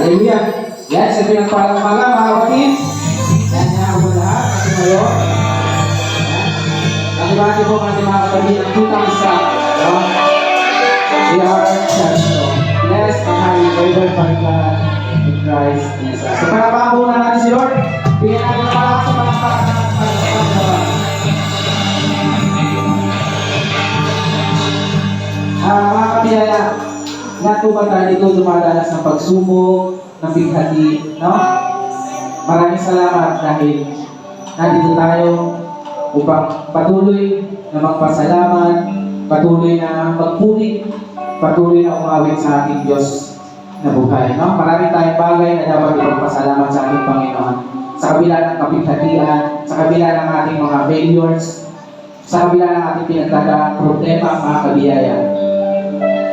Hallelujah. Yan, sa pinagpalang umaga, mga kapatid. Yan niya ako lahat, kasi kayo. Nakibati po ang ating mga kapatid ng tutang isa. We are church. Blessed and highly favored by God in Christ Jesus. So, panabahan na natin si Lord. Bigyan natin ang malakas sa palakpakan ng pagkakas. Mga kapiyaya, lahat po ba tayo dito dumadalas ng pagsubok, ng bighati, no? Maraming salamat dahil nandito tayo upang patuloy na magpasalamat, patuloy na magpuri, patuloy na umawit sa ating Diyos na buhay, no? Maraming tayong bagay na dapat ipagpasalamat sa ating Panginoon. Sa kabila ng kapighatian, sa kabila ng ating mga failures, sa kabila ng ating pinagdadaang problema, mga kabiyaya,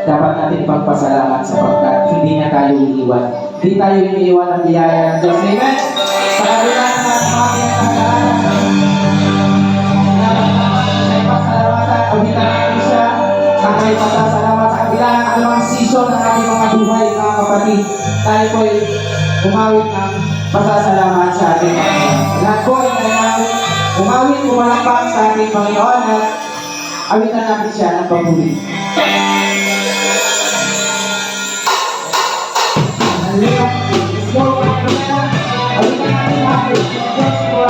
dapat natin ipagpasalamat sapagkat hindi na tayo iiwan. Hindi tayo iniiwan ng biyaya ng Diyos. Amen? Sa kabila ng ating mga pinagdadaan, dapat naman sa ipagpasalamatan, kabilang natin siya, sa kayo pasasalamat sa kabila ng anumang season ng ating mga buhay, mga kapatid. Tayo po'y umawit ng pasasalamat sa ating Panginoon. Lahat po ay kailangan umawit, umalakpak sa ating Panginoon at awitan natin siya ng papuri. Hallelujah. Let's go. Awitan natin natin. Let's go.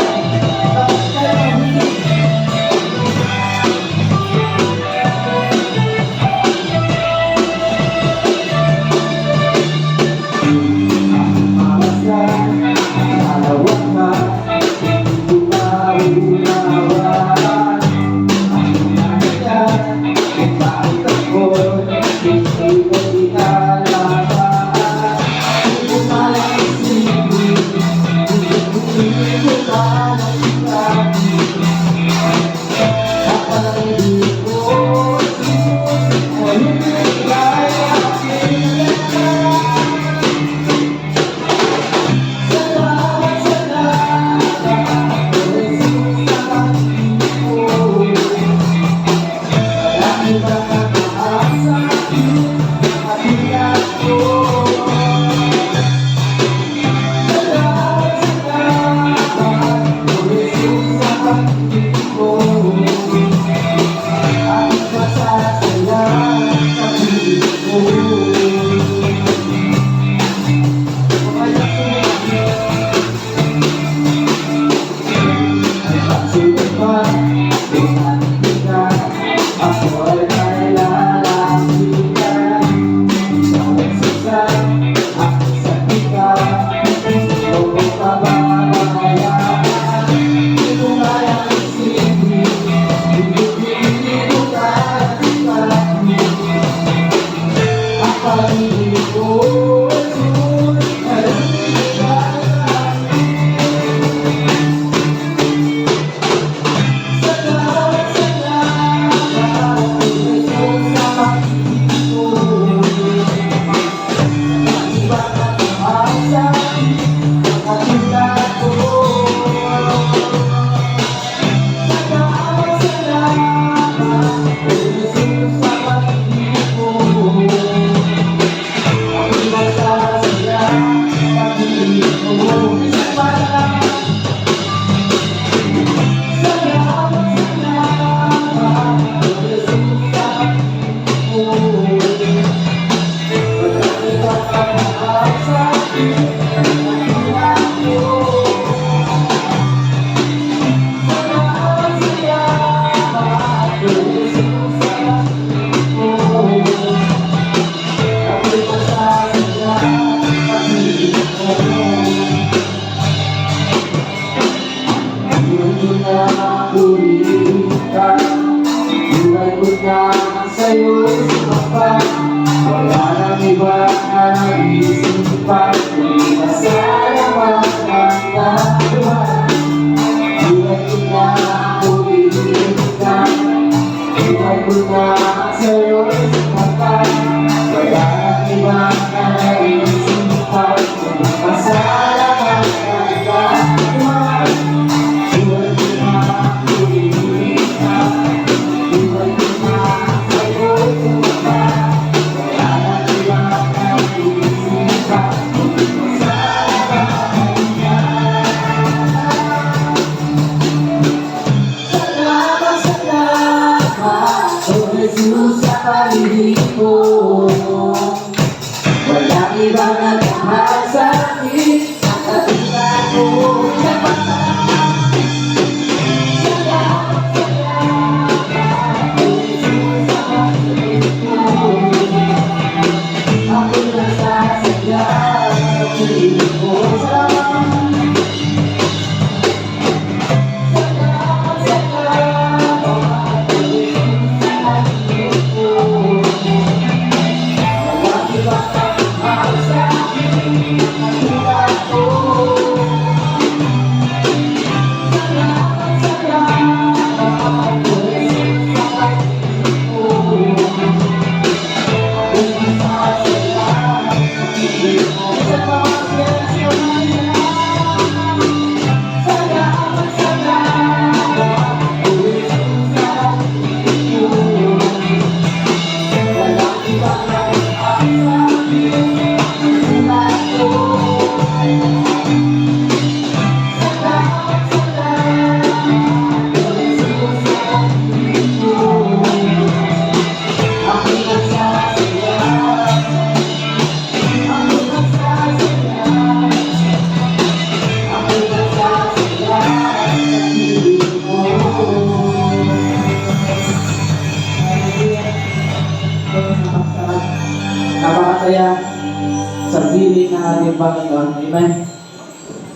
piling ng ating Panginoon. Amen.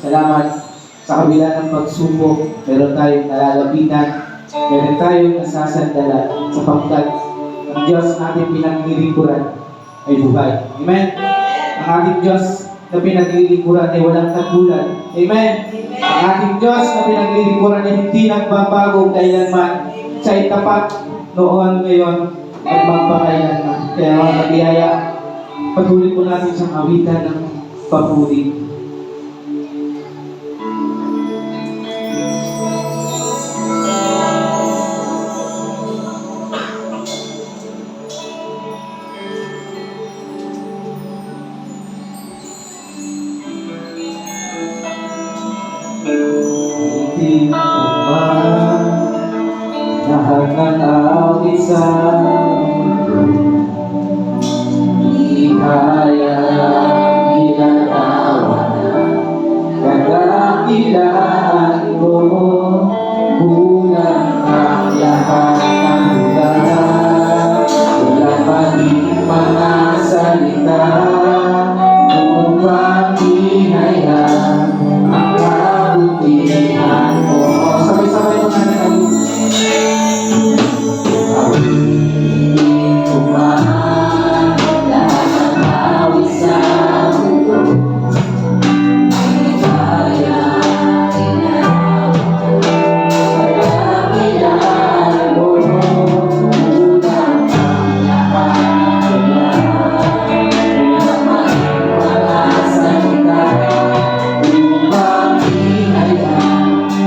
Salamat. Sa kabila ng pagsubok, meron tayong nalalapitan, meron tayong nasasandala sapagkat ang Diyos na ating pinaglilingkuran ay buhay. Amen. Ang ating Diyos na pinaglilingkuran ay walang tagpulan. Amen. Ang ating Diyos na pinaglilingkuran ay hindi nagbabago kailanman. Siya ay tapat noon, ngayon, at magpakailanman. Kaya mga kabiyaya, patuloy po natin siyang awitan ng papuri. Hindi ko lahat ng awit sa mundo, di kaya ginagawa kadakilaan mo, kulang ang lahat ng lugar, wala pa rin mga salita kung paghihayag ang kabutihan mo. Sabay-sabay mo natin ang tumahan lahat ng awit sa mundo, di kaya ginagawa kadakilaan mo, kulang ang lahat ng lugar, wala pa rin mga salita kung paghihayag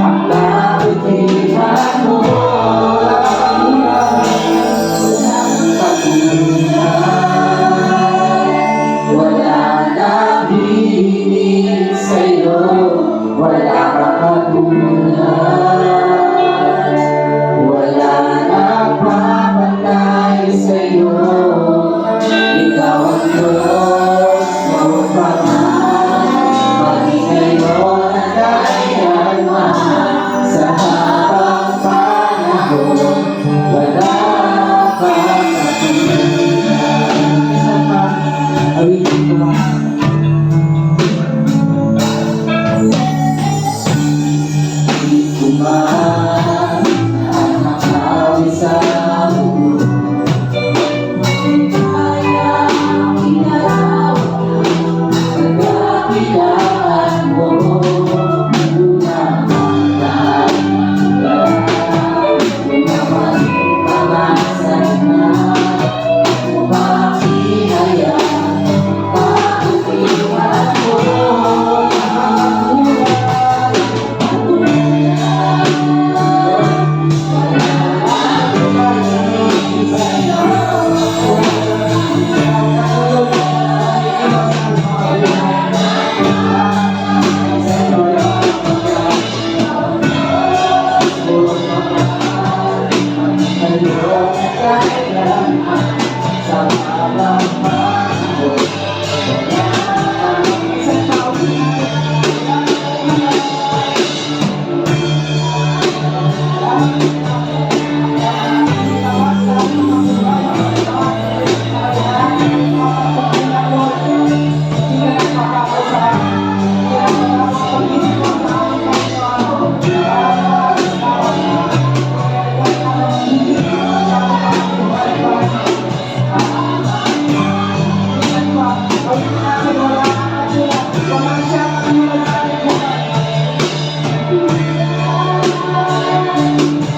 ang kabutihan mo. Wala nang hihiling sa'yo, wala kang katulad, wala nang papantay sa'yo. Ikaw ang Diyos, maupaman, maging ngayon at kailanman, sa habang panahon, wala kang katulad. Isa pa, awitin ko lang. Di ko man nakakawin sa mundo, di kaya ginagawa kadakilaan mo, kulang ang lahat ng lugar, wala pa rin mga salita kung paghihayag ang kabutihan mo.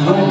Wala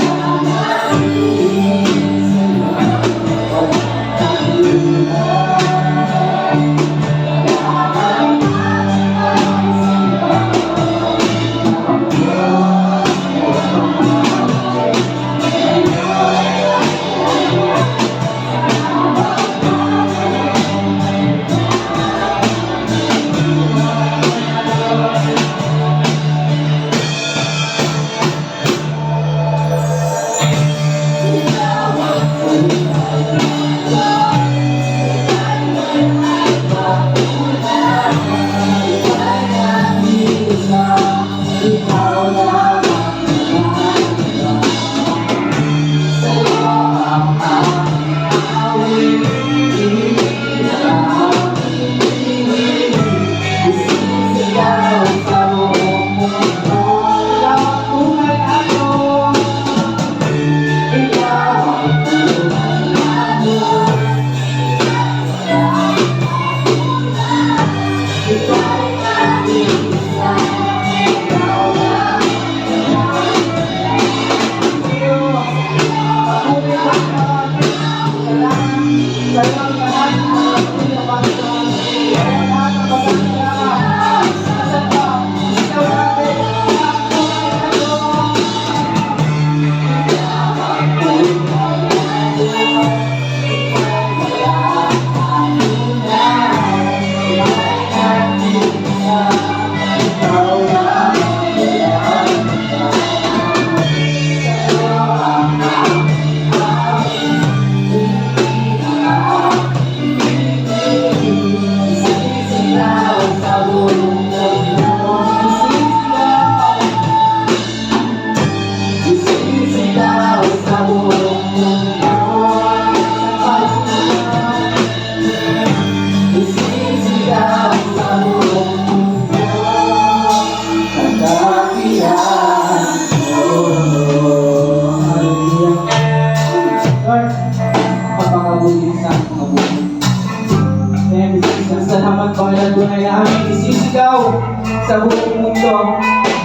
sa buong mundo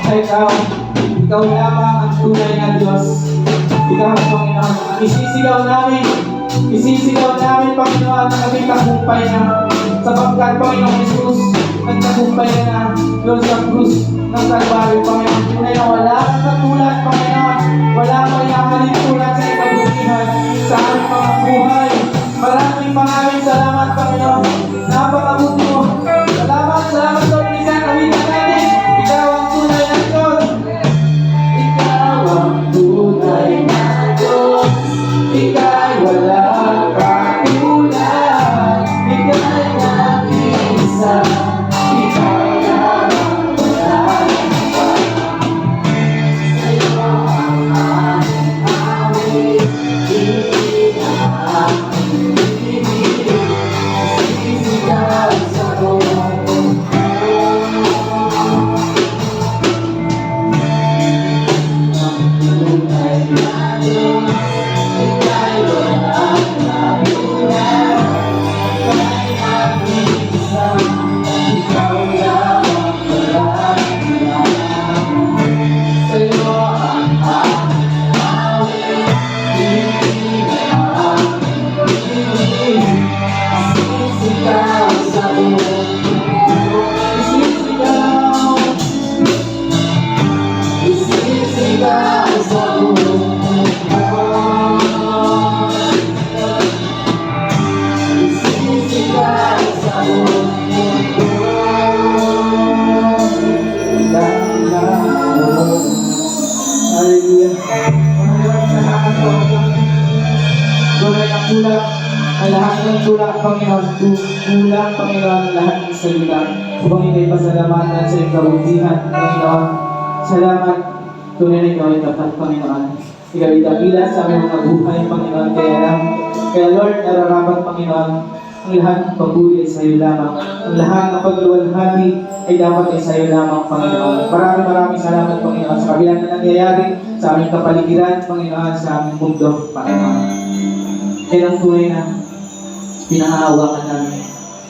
na ikaw lamang ang tunay na Diyos. Ikaw, Panginoon, isisigaw namin, Panginoon, ang aming tagumpay na sapagkat, Panginoon Jesus, nagtagumpay na doon sa krus ng Kalbaryo, Panginoon. Tunay na wala kang katulad, Panginoon. Wala kang iakalit tulad sa kabutihan sa aming mga buhay. Maraming salamat, Panginoon. Napakabuti mo. Salamat, Lord. Minsan kawitan natin. Ikaw ang tunay na Diyos. Ikaw ang tunay na Diyos. Ika'y walang katulad. Ika'y nag-iisa. Ikaw lang ang walang iba. Sa'yo ang aming awit. Sisigaw sa buong mundo. Ang tunay na Diyos. Ika'y walang katulad. Ika'y nag-iisa. Ikaw lang ang walang iba. Sa'yo ang aming awit. Sisigaw sa buong mundo. Sisigaw sa buong mundo. Sisigaw sa buong mundo. Hallelujah. Maraming salamat po. Ang lahat ng tulak, Panginoon, kulang, Panginoon, lahat ng salita. Upang ika'y pasalamatan sa iyong kabutihan, Panginoon. Salamat, tunay na ikaw ay tapat, Panginoon. Ikaw ay dakila sa aming mga buhay, Panginoon. Kaya Lord, nararapat, Panginoon, ang lahat ng pagbuhi ay sa iyo lamang. Ang lahat ng pagluwalhati ay dapat ay sa iyo lamang, Panginoon. Maraming salamat, Panginoon, sa kabilang na nangyayari sa aming kapaligiran, Panginoon, sa aming mundo, Panginoon. Kaya ang tunay na pinangahawakan namin,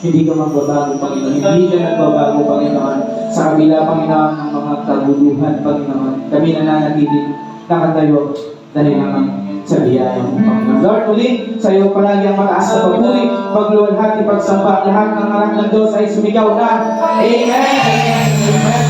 hindi ka magbabago, Panginoon. Hindi ka nagbabago, Panginoon. Sa kabila, Panginoon, ng mga kaguluhan, Panginoon. Kami nananatiling nakatayo dahil naman sa biyaya mo, Panginoon. Lord, uli, sa iyo palagi ang mataas na pagpuri, pagluwalhati, pagsamba. Lahat ng anak ng Diyos ay sumigaw na, Amen! Amen!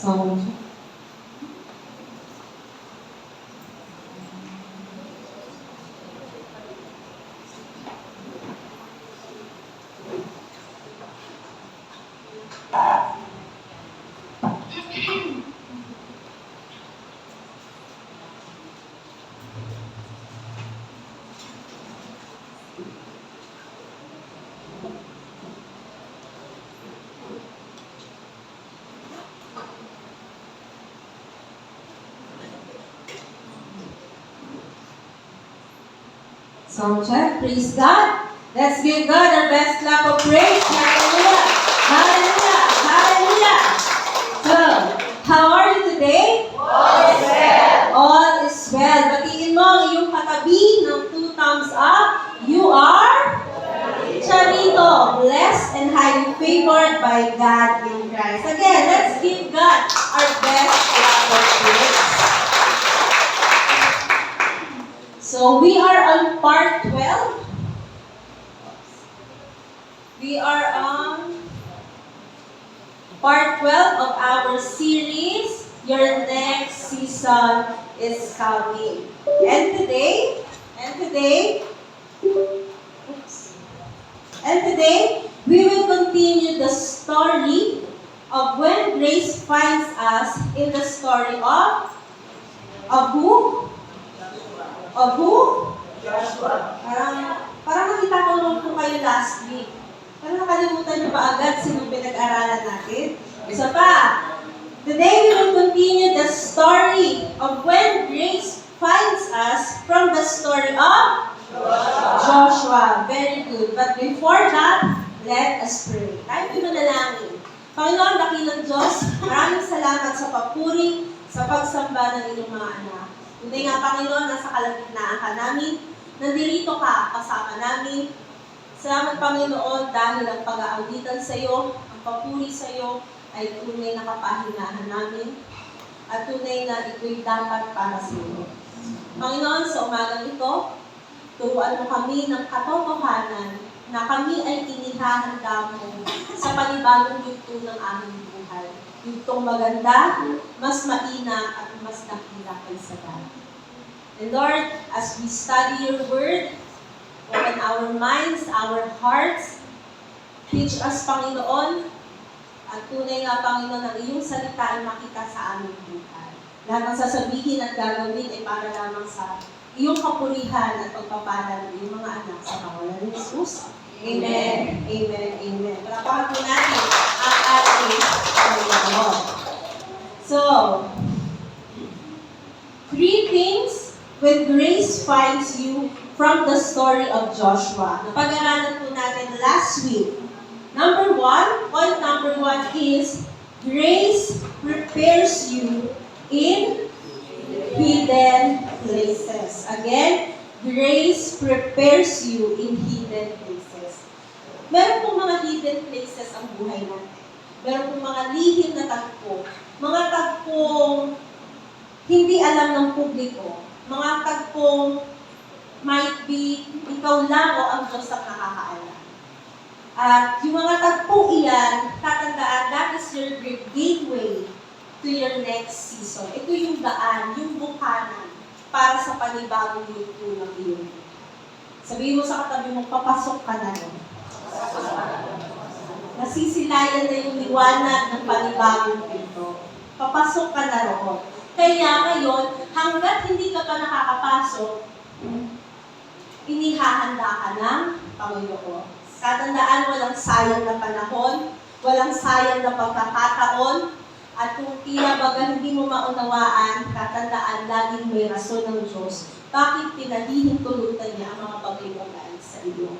Sound. Sound check. Praise God. Let's give God our best clap of praise. Hallelujah. Hallelujah. Hallelujah. Well, batiin mo ang iyong katabi ng 2 thumbs up. You are Charito, blessed and highly favored by God in Christ. Again, let's give God our best clap of praise. So we are on part 12. We are on part 12 of our series, Your Next Season is Coming. And today, we will continue the story of when grace finds us in the story of who? Of who? Joshua. Parang nakita ko nung po kayo last week. Parang nakalimutan niyo ba agad sino pinag-aralan natin? Isa pa. Today we will continue the story of when grace finds us from the story of Joshua. Very good. But before that, let us pray. Tayo po manalangin. Panginoon, dakilang Diyos, maraming salamat sa papuri, sa pagsamba ng inyong mga anak. Tunay nga, Panginoon, nasa kalagitnaan ka namin. Nandirito ka, kasama namin. Salamat, Panginoon, dahil ang pag-aawitan sa iyo, ang papuri sa iyo, ay tunay na kapahinahan namin. At tunay na ito'y dapat para sa iyo. Panginoon, sa umagang ito, turuan mo kami ng katotohanan na kami ay inihahanda mo sa panibagong yugto ng aming buhay. Yugtong maganda, mas mainam at mas dakila kaysa dati. And Lord, as we study your word, open our minds, our hearts, teach us, Panginoon, at tunay nga, Panginoon, ang iyong salita ay makita sa aming buhay. Lahat ng sasabihin at gagawin ay para lamang sa iyong kapurihan at pagpapala ng iyong mga anak sa pangalan ni Jesus. Amen. Amen. Amen. Palapakan po natin ang ating Panginoon. So, 3 things when grace finds you from the story of Joshua. Napag-aralan po natin last week. Point number 1 is grace prepares you in hidden places. Again, grace prepares you in hidden places. Meron pong mga hidden places ang buhay natin. Meron pong mga lihim na tagpo. Mga tagpong hindi alam ng publiko. Mga tagpong might be ikaw lang o ang Diyos ang nakakaalam. At yung mga tagpong iyan, tatandaan, that is your gateway to your next season. Ito yung daan, yung bukanan para sa panibagong yugto ng iyong buhay. Sabihin mo sa katabi mo, papasok ka na rin. Nasisilayan na yung liwanag ng panibagong pinto. Papasok ka na rin. Kaya ngayon, hanggat hindi ka pa nakakapasok, inihahanda ka ng Panginoon. Tatandaan, walang sayang na panahon, walang sayang na pagkakataon, at kung tila baga hindi mo maunawaan, tatandaan, laging may rason ng Diyos. Bakit pinalihing tulutan niya ang mga bagay-bagay sa iyong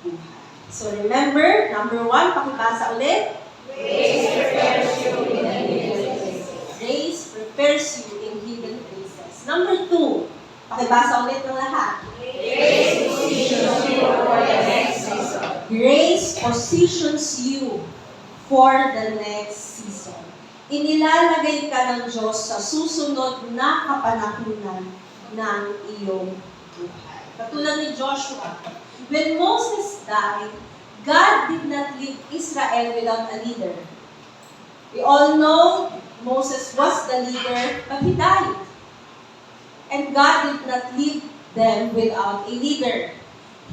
buhay? So remember, number 1, pakibasa ulit. Grace prepares you in hidden places. Grace prepares you in hidden places. Number 2, pakibasa ulit ng lahat. Grace positions you for the next season. Grace positions you for the next season. Inilalagay ka ng Diyos sa susunod na kapanahunan ng iyong buhay. Katulad ni Joshua, when Moses died, God did not leave Israel without a leader. We all know Moses was the leader, but he died. And God did not leave them without a leader.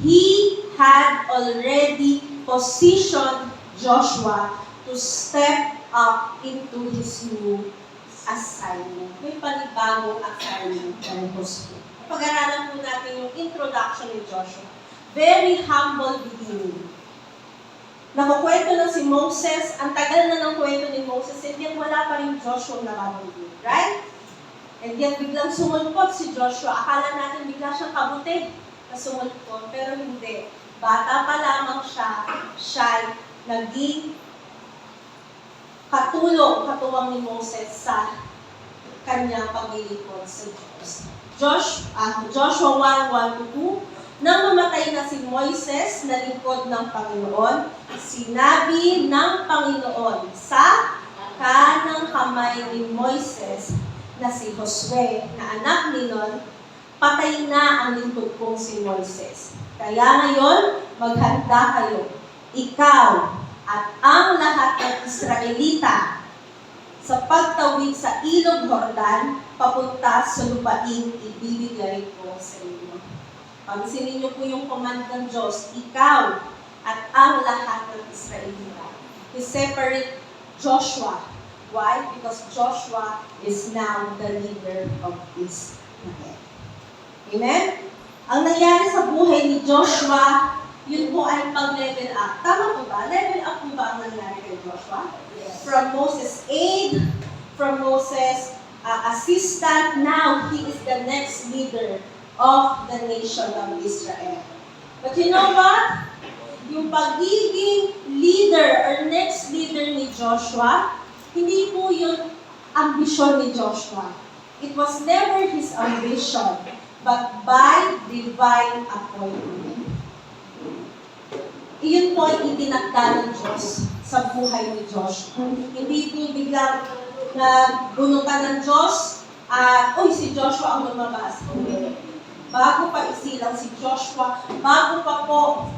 He had already positioned Joshua to step up into his new assignment. May panibagong assignment ng Diyos. Pag-aralan po natin yung introduction ni Joshua. Very humble beginning. Nakukwento na si Moses, ang tagal na ng kwento ni Moses, and yet wala pa rin Joshua na babanggit. Right? And yet biglang sumulpot si Joshua. Akala natin bigla siyang kabuti na sumulpot, pero hindi. Bata pa lamang siya naging katuwang ni Moses sa kanyang paglilingkod sa Diyos. Joshua 1:1-2, nang mamatay na si Moises na lingkod ng Panginoon, sinabi ng Panginoon sa kanang kamay ni Moises na si Josue na anak ni Nun, patay na ang lingkod kong si Moises. Kaya ngayon, maghanda kayo, ikaw at ang lahat ng Israelita, sa pagtawid sa Ilog Jordan, papunta sa lupaing ibibigay ko sa inyo. Pansinin niyo po yung command ng Diyos, ikaw at ang lahat ng Israelita. He separate Joshua. Why? Because Joshua is now the leader of Israel. Amen? Ang nangyari sa buhay ni Joshua, yun po ay pag-level up. Tama po ba? Level up po ba ang nangyari kay Joshua? Yes. From Moses' aid, from Moses' assistant, now he is the next leader of the nation of Israel. But you know what? Yung pagiging leader or next leader ni Joshua, hindi po yun ambisyon ni Joshua. It was never his ambition, but by divine appointment. Iyon po ay itinakda ng Diyos sa buhay ni Joshua. Hindi po biglang nagbunutan ng Diyos at, si Joshua ang lumabas. Bago pa isilang si Joshua, bago pa po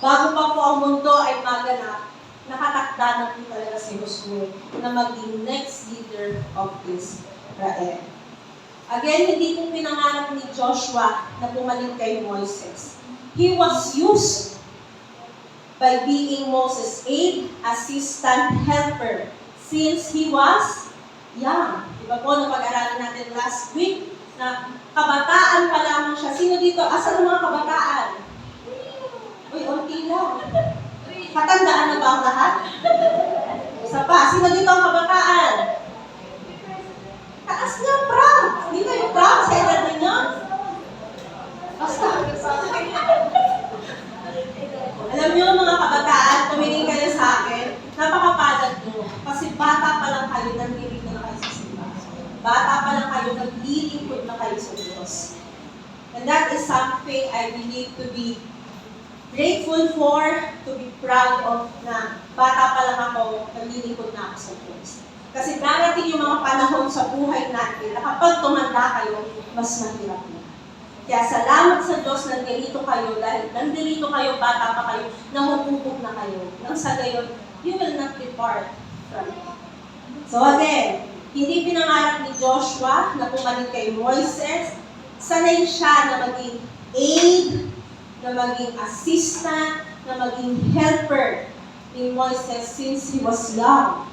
ang mundo ay maganap, nakatakda na po talaga si Josue na maging next leader of Israel. Again, hindi po pinangarap ni Joshua na pumalit kay Moises. He was used by being Moses' aid, assistant, helper, since he was young. Diba po, napag-aralan natin last week, na kabataan pa lamang siya. Sino dito? Asan ang mga kabataan? Uy, okay lang. Katandaan na ba ang lahat? Isa pa, sino dito ang kabataan? Taas niya, proud. Hindi kayo proud sa edad ninyo? Basta. Alam niyo, mga kabataan, tumingin kayo sa akin, napakapalad niyo. Kasi bata pa lang kayo, nandito na kayo sa simbahan. Bata pa lang kayo, naglilingkod na kayo sa Diyos. And that is something I believe to be grateful for, to be proud of, na bata pa lang ako, naglilingkod na ako sa Diyos. Kasi darating yung mga panahon sa buhay natin na kapag tumanda kayo, mas mahirap na. Kaya salamat sa Diyos na nandito kayo, dahil nandito kayo, bata pa kayo, nahupupok na kayo. Nang sa gayon, you will not depart from it. So again, hindi pinangarap ni Joshua na pumalit kay Moises. Sanay siya na maging aid, na maging assistant, na maging helper ni Moises since he was young.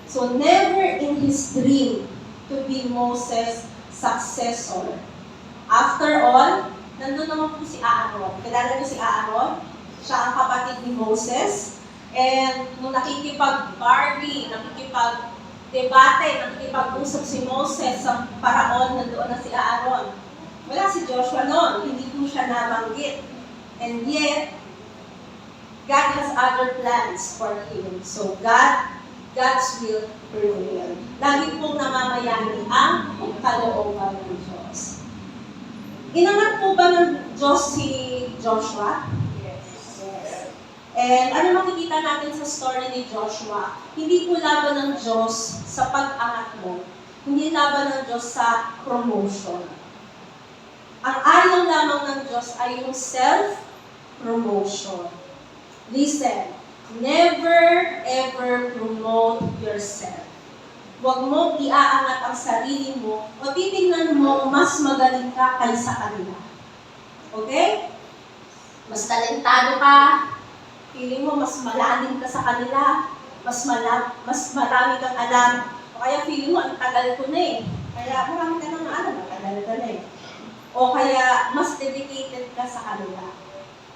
So never in his dream to be Moses' successor. After all, nandun naman po si Aaron. Kilala niyo si Aaron? Siya ang kapatid ni Moses. And nung nakikipag-bargain, nakikipag-debate, nakikipag-usap si Moses sa paraon, nandoon na si Aaron. Wala si Joshua noon. Hindi po siya nabanggit. And yet, God has other plans for him. So God's will prevail. Lagi pong namamayani ang kalooban ng Diyos. Inangat po ba ng Diyos si Joshua? Yes. And ano makikita natin sa story ni Joshua? Hindi po laban ng Diyos sa pag-angat mo. Hindi laban ng Diyos sa promotion. Ang ayaw lamang ng Diyos ay yung self-promotion. Listen, never ever promote yourself. Huwag mong iaangat ang sarili mo o titingnan mo mas magaling ka kaysa kanila. Okay? Mas talentado ka, feeling mo mas malalim ka sa kanila, mas marami kang alam, o kaya feeling mo ang tagal ko na eh. Kaya marami ka nang alam, matagal ka na eh. O kaya mas dedicated ka sa kanila.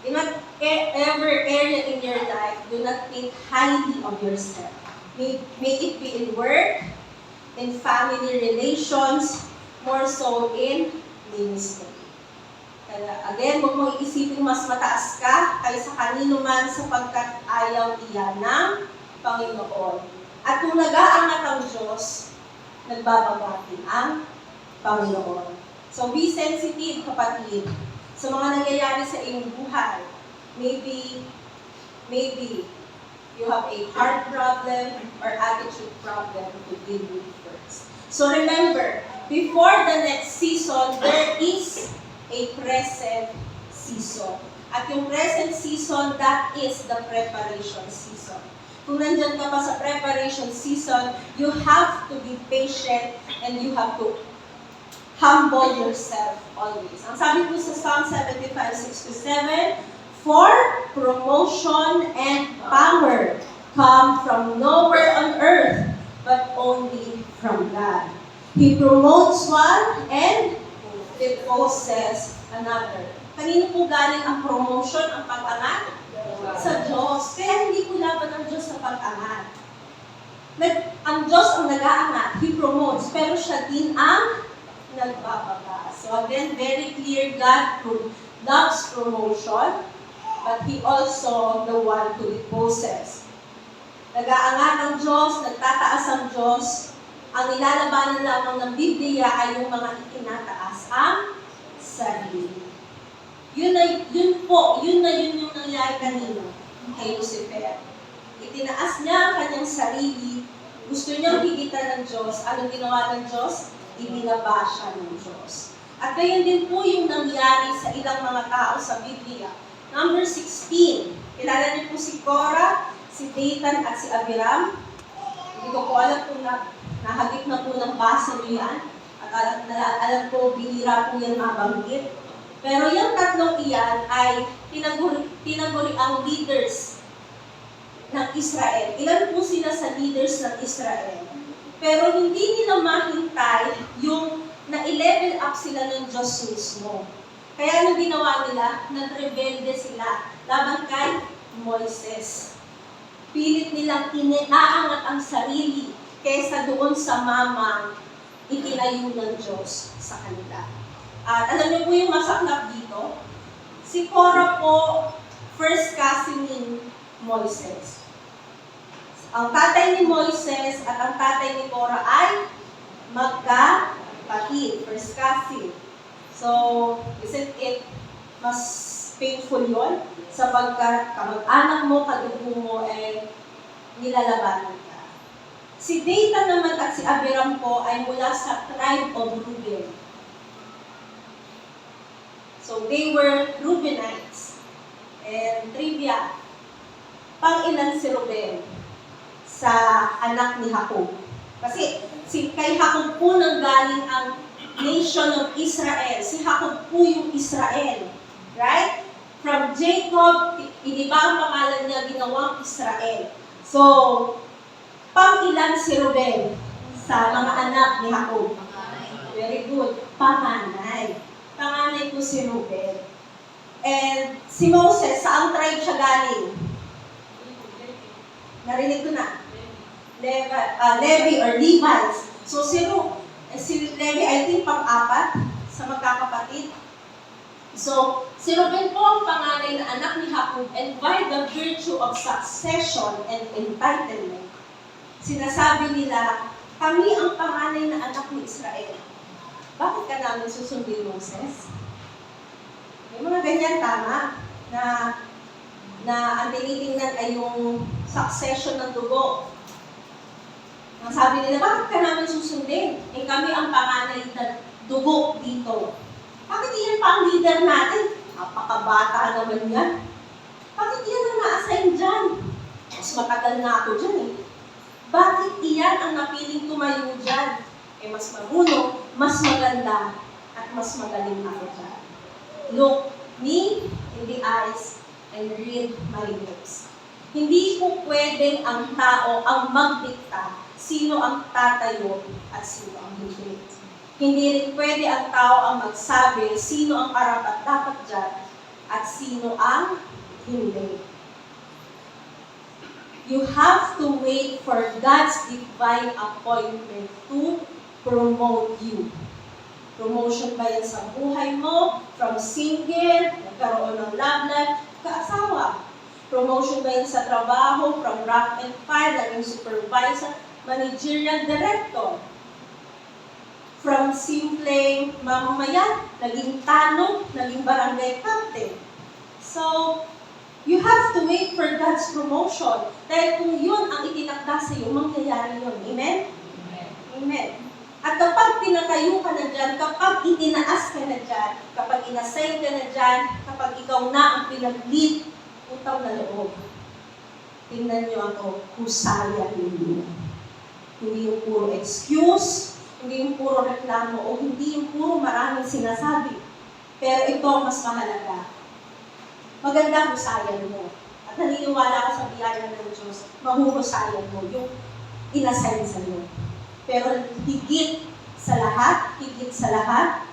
In whatever area in your life, do not think highly of yourself. May it be in work, in family relations, more so in ministry. Kaya again, huwag mong iisipin mas mataas ka kaysa kanino man sapagkat ayaw iyan ng Panginoon. At kung nag-aangat ang Diyos, nagbababa din ang Panginoon. So be sensitive, kapatid, sa mga nangyayari sa iyong buhay. Maybe you have a heart problem or attitude problem to deal with first. So remember, before the next season, there is a present season. At yung present season, that is the preparation season. Kung nandyan ka pa sa preparation season, you have to be patient and you have to humble yourself always. Ang sabi po sa Psalm 75:6-7, for promotion and power come from nowhere on earth, but only from God. He promotes one and deposes another. Kanino po galing ang promotion, ang pag-angat? Sa Diyos. Kaya hindi po laban ang Diyos sa pag-angat. Ang Diyos ang nag-aangat, He promotes, pero siya din ang nagbababa. So again, very clear, God loves promotion, but He also the one who deposes. Nag-aangat ang Diyos, nagtataas ang Diyos. Ang nilalabanan lamang ng Biblia ay yung mga itinataas ang sarili. Yun na yung nangyari kanina kay Lucifer. Itinaas niya ang kanyang sarili, gusto niyang higitan ng Diyos. Anong ginawa ng Diyos? Ibinaba siya ng Diyos. At gayon din po yung nangyari sa ilang mga tao sa Biblia. Number 16, kilala niyo po si Korah, si Dathan at si Abiram. Hindi ko po alam kung nahagip na po ng basa niyo yan. At alam ko, bihira po yan mabanggit. Pero yung tatlong iyan ay tinaguri ang leaders ng Israel. Ilan po sila sa leaders ng Israel? Pero hindi nila mahintay yung na-level up sila ng Diyos mismo. Kaya anong ginawa nila? Nag-rebelde sila laban kay Moises. Pilit nilang inaangat ang sarili kaysa doon sa mamang itinayo ng Diyos sa kanila. At alam niyo po yung masaklap dito? Si Korah po, first cousin ni Moises. Ang tatay ni Moises at ang tatay ni Korah ay magkapatid, first cousin. So, isn't it mas painful yun? Sapagkat kamag-anak mo, kadugo mo, nilalabanan ka. Si Dathan naman at si Abiram po ay mula sa tribe of Reuben. So, they were Reubenites. And trivia, pang-ilan si Reuben sa anak ni Jacob? Kasi kay Jacob po nanggaling ang nation of Israel. Si Jacob po yung Israel. Right? From Jacob, iniba ang pangalan niya, ginawang Israel. So, pang-ilan si Reuben sa mga anak ni Jacob? Very good. Panganay. Panganay po si Reuben. And si Moses, saang tribe siya galing? Narinig ko na. Levi or Levites. So si Levi, I think, pang-apat sa magkakapatid. So, si Reuben po ang panganay na anak ni Jacob, and by the virtue of succession and entitlement, sinasabi nila, kami ang panganay na anak ni Israel. Bakit ka namin susundin, Moses? May mga ganyan, tama, na ang tinitingnan ay yung succession ng dugo. Ang sabi nila, bakit ka namin susundin? Kami ang panganay na dugo dito. Bakit iyan pa ang leader natin? Napakabata naman yan. Bakit iyan ang na-assign dyan? Mas matagal na ako dyan eh. Bakit iyan ang napiling tumayo dyan? Mas marunong, mas maganda, at mas magaling ako dyan. Look me in the eyes and read my lips. Hindi po pwedeng ang tao ang magdikta sino ang tatayo at sino ang hindi. Hindi rin pwede ang tao ang magsabi sino ang karapat-dapat dyan at sino ang hindi. You have to wait for God's divine appointment to promote you. Promotion ba yan sa buhay mo? From single, nagkaroon ng love life, kaasawa. Promotion ba yan sa trabaho? From rank and file, naging supervisor, managerial director. From simpleng mamamayan, naging tanong, naging barangay captain. So, you have to wait for God's promotion. Dahil kung yun ang itinakda sa iyo, mangyayari yun. Amen? Amen. At kapag pinatayo ka na dyan, kapag itinaas ka na dyan, kapag inassign ka na dyan, kapag ikaw na ang pinag-lead, utang na loob. Tingnan niyo ako, husaya ninyo. Hindi yung puro excuse, hindi yung puro reklamo, o hindi yung puro maraming sinasabi. Pero ito ang mas mahalaga. Maganda husayan mo. At naniniwala ka sa biyaya ng Diyos, mahuhusayan mo yung inassign sa iyo. Pero higit sa lahat,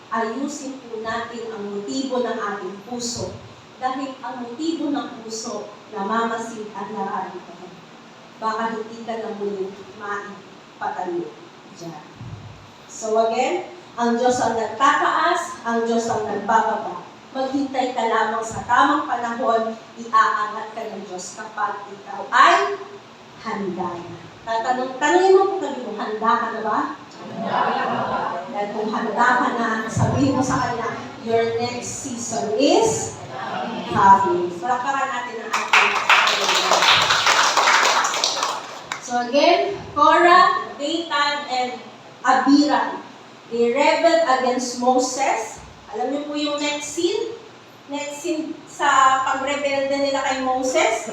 ayusin po natin ang motibo ng ating puso. Dahil ang motibo ng puso, namamasid at nararamdaman. Baka hindi ka na muling maipatayo dyan. So again, ang Diyos ang nagtataas, ang Diyos ang nagbababa. Maghintay ka lamang sa tamang panahon, iaangat ka ng Diyos kapag ikaw ay handa na. Tanungin mo po kami kung handa ka na ba? Dahil kung handa ka na, sabihin mo sa Kanya, your next season is coming. Palakpakan natin ang ating Panginoon. So again, Korah, Dathan, and Abiram, they rebelled against Moses. Alam niyo po yung next scene? Next scene sa pagrebelde nila kay Moses.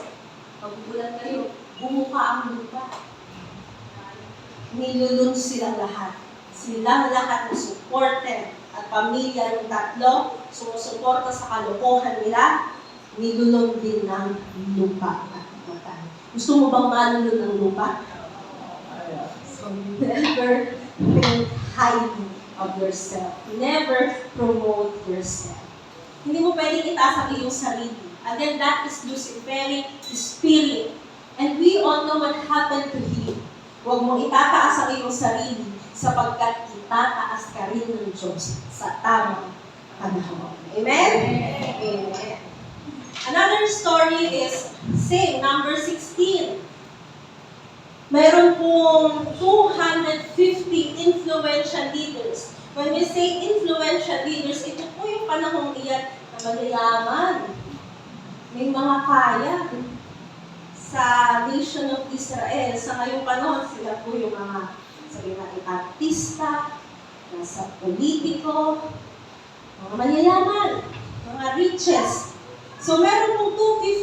Pagbulan kayo, bumuka ang lupa. Nilulun silang lahat. Silang lahat na supported at pamilya ng tatlo, sumusuporta sa kalokohan nila, nilulun din ng lupa at matay. Gusto mo bang malulun ng lupa? So never think highly of yourself. Never promote yourself. Hindi mo pwedeng itaas ang iyong sarili. Again, that is Luciferic spirit. And we all know what happened to him. Huwag mong itataas ang iyong sarili sapagkat itataas ka rin ng Diyos sa tamang panahon. Amen? Amen. Another story is same, number 16. Mayroon pong 250 influential leaders. When we say influential leaders, ito po yung panahong iyan na magayaman. May mga kaya sa nation of Israel. Sa ngayong panahon, sila po yung mga sabihin natin artista, nasa politiko, mga mayayaman, mga riches. So meron pong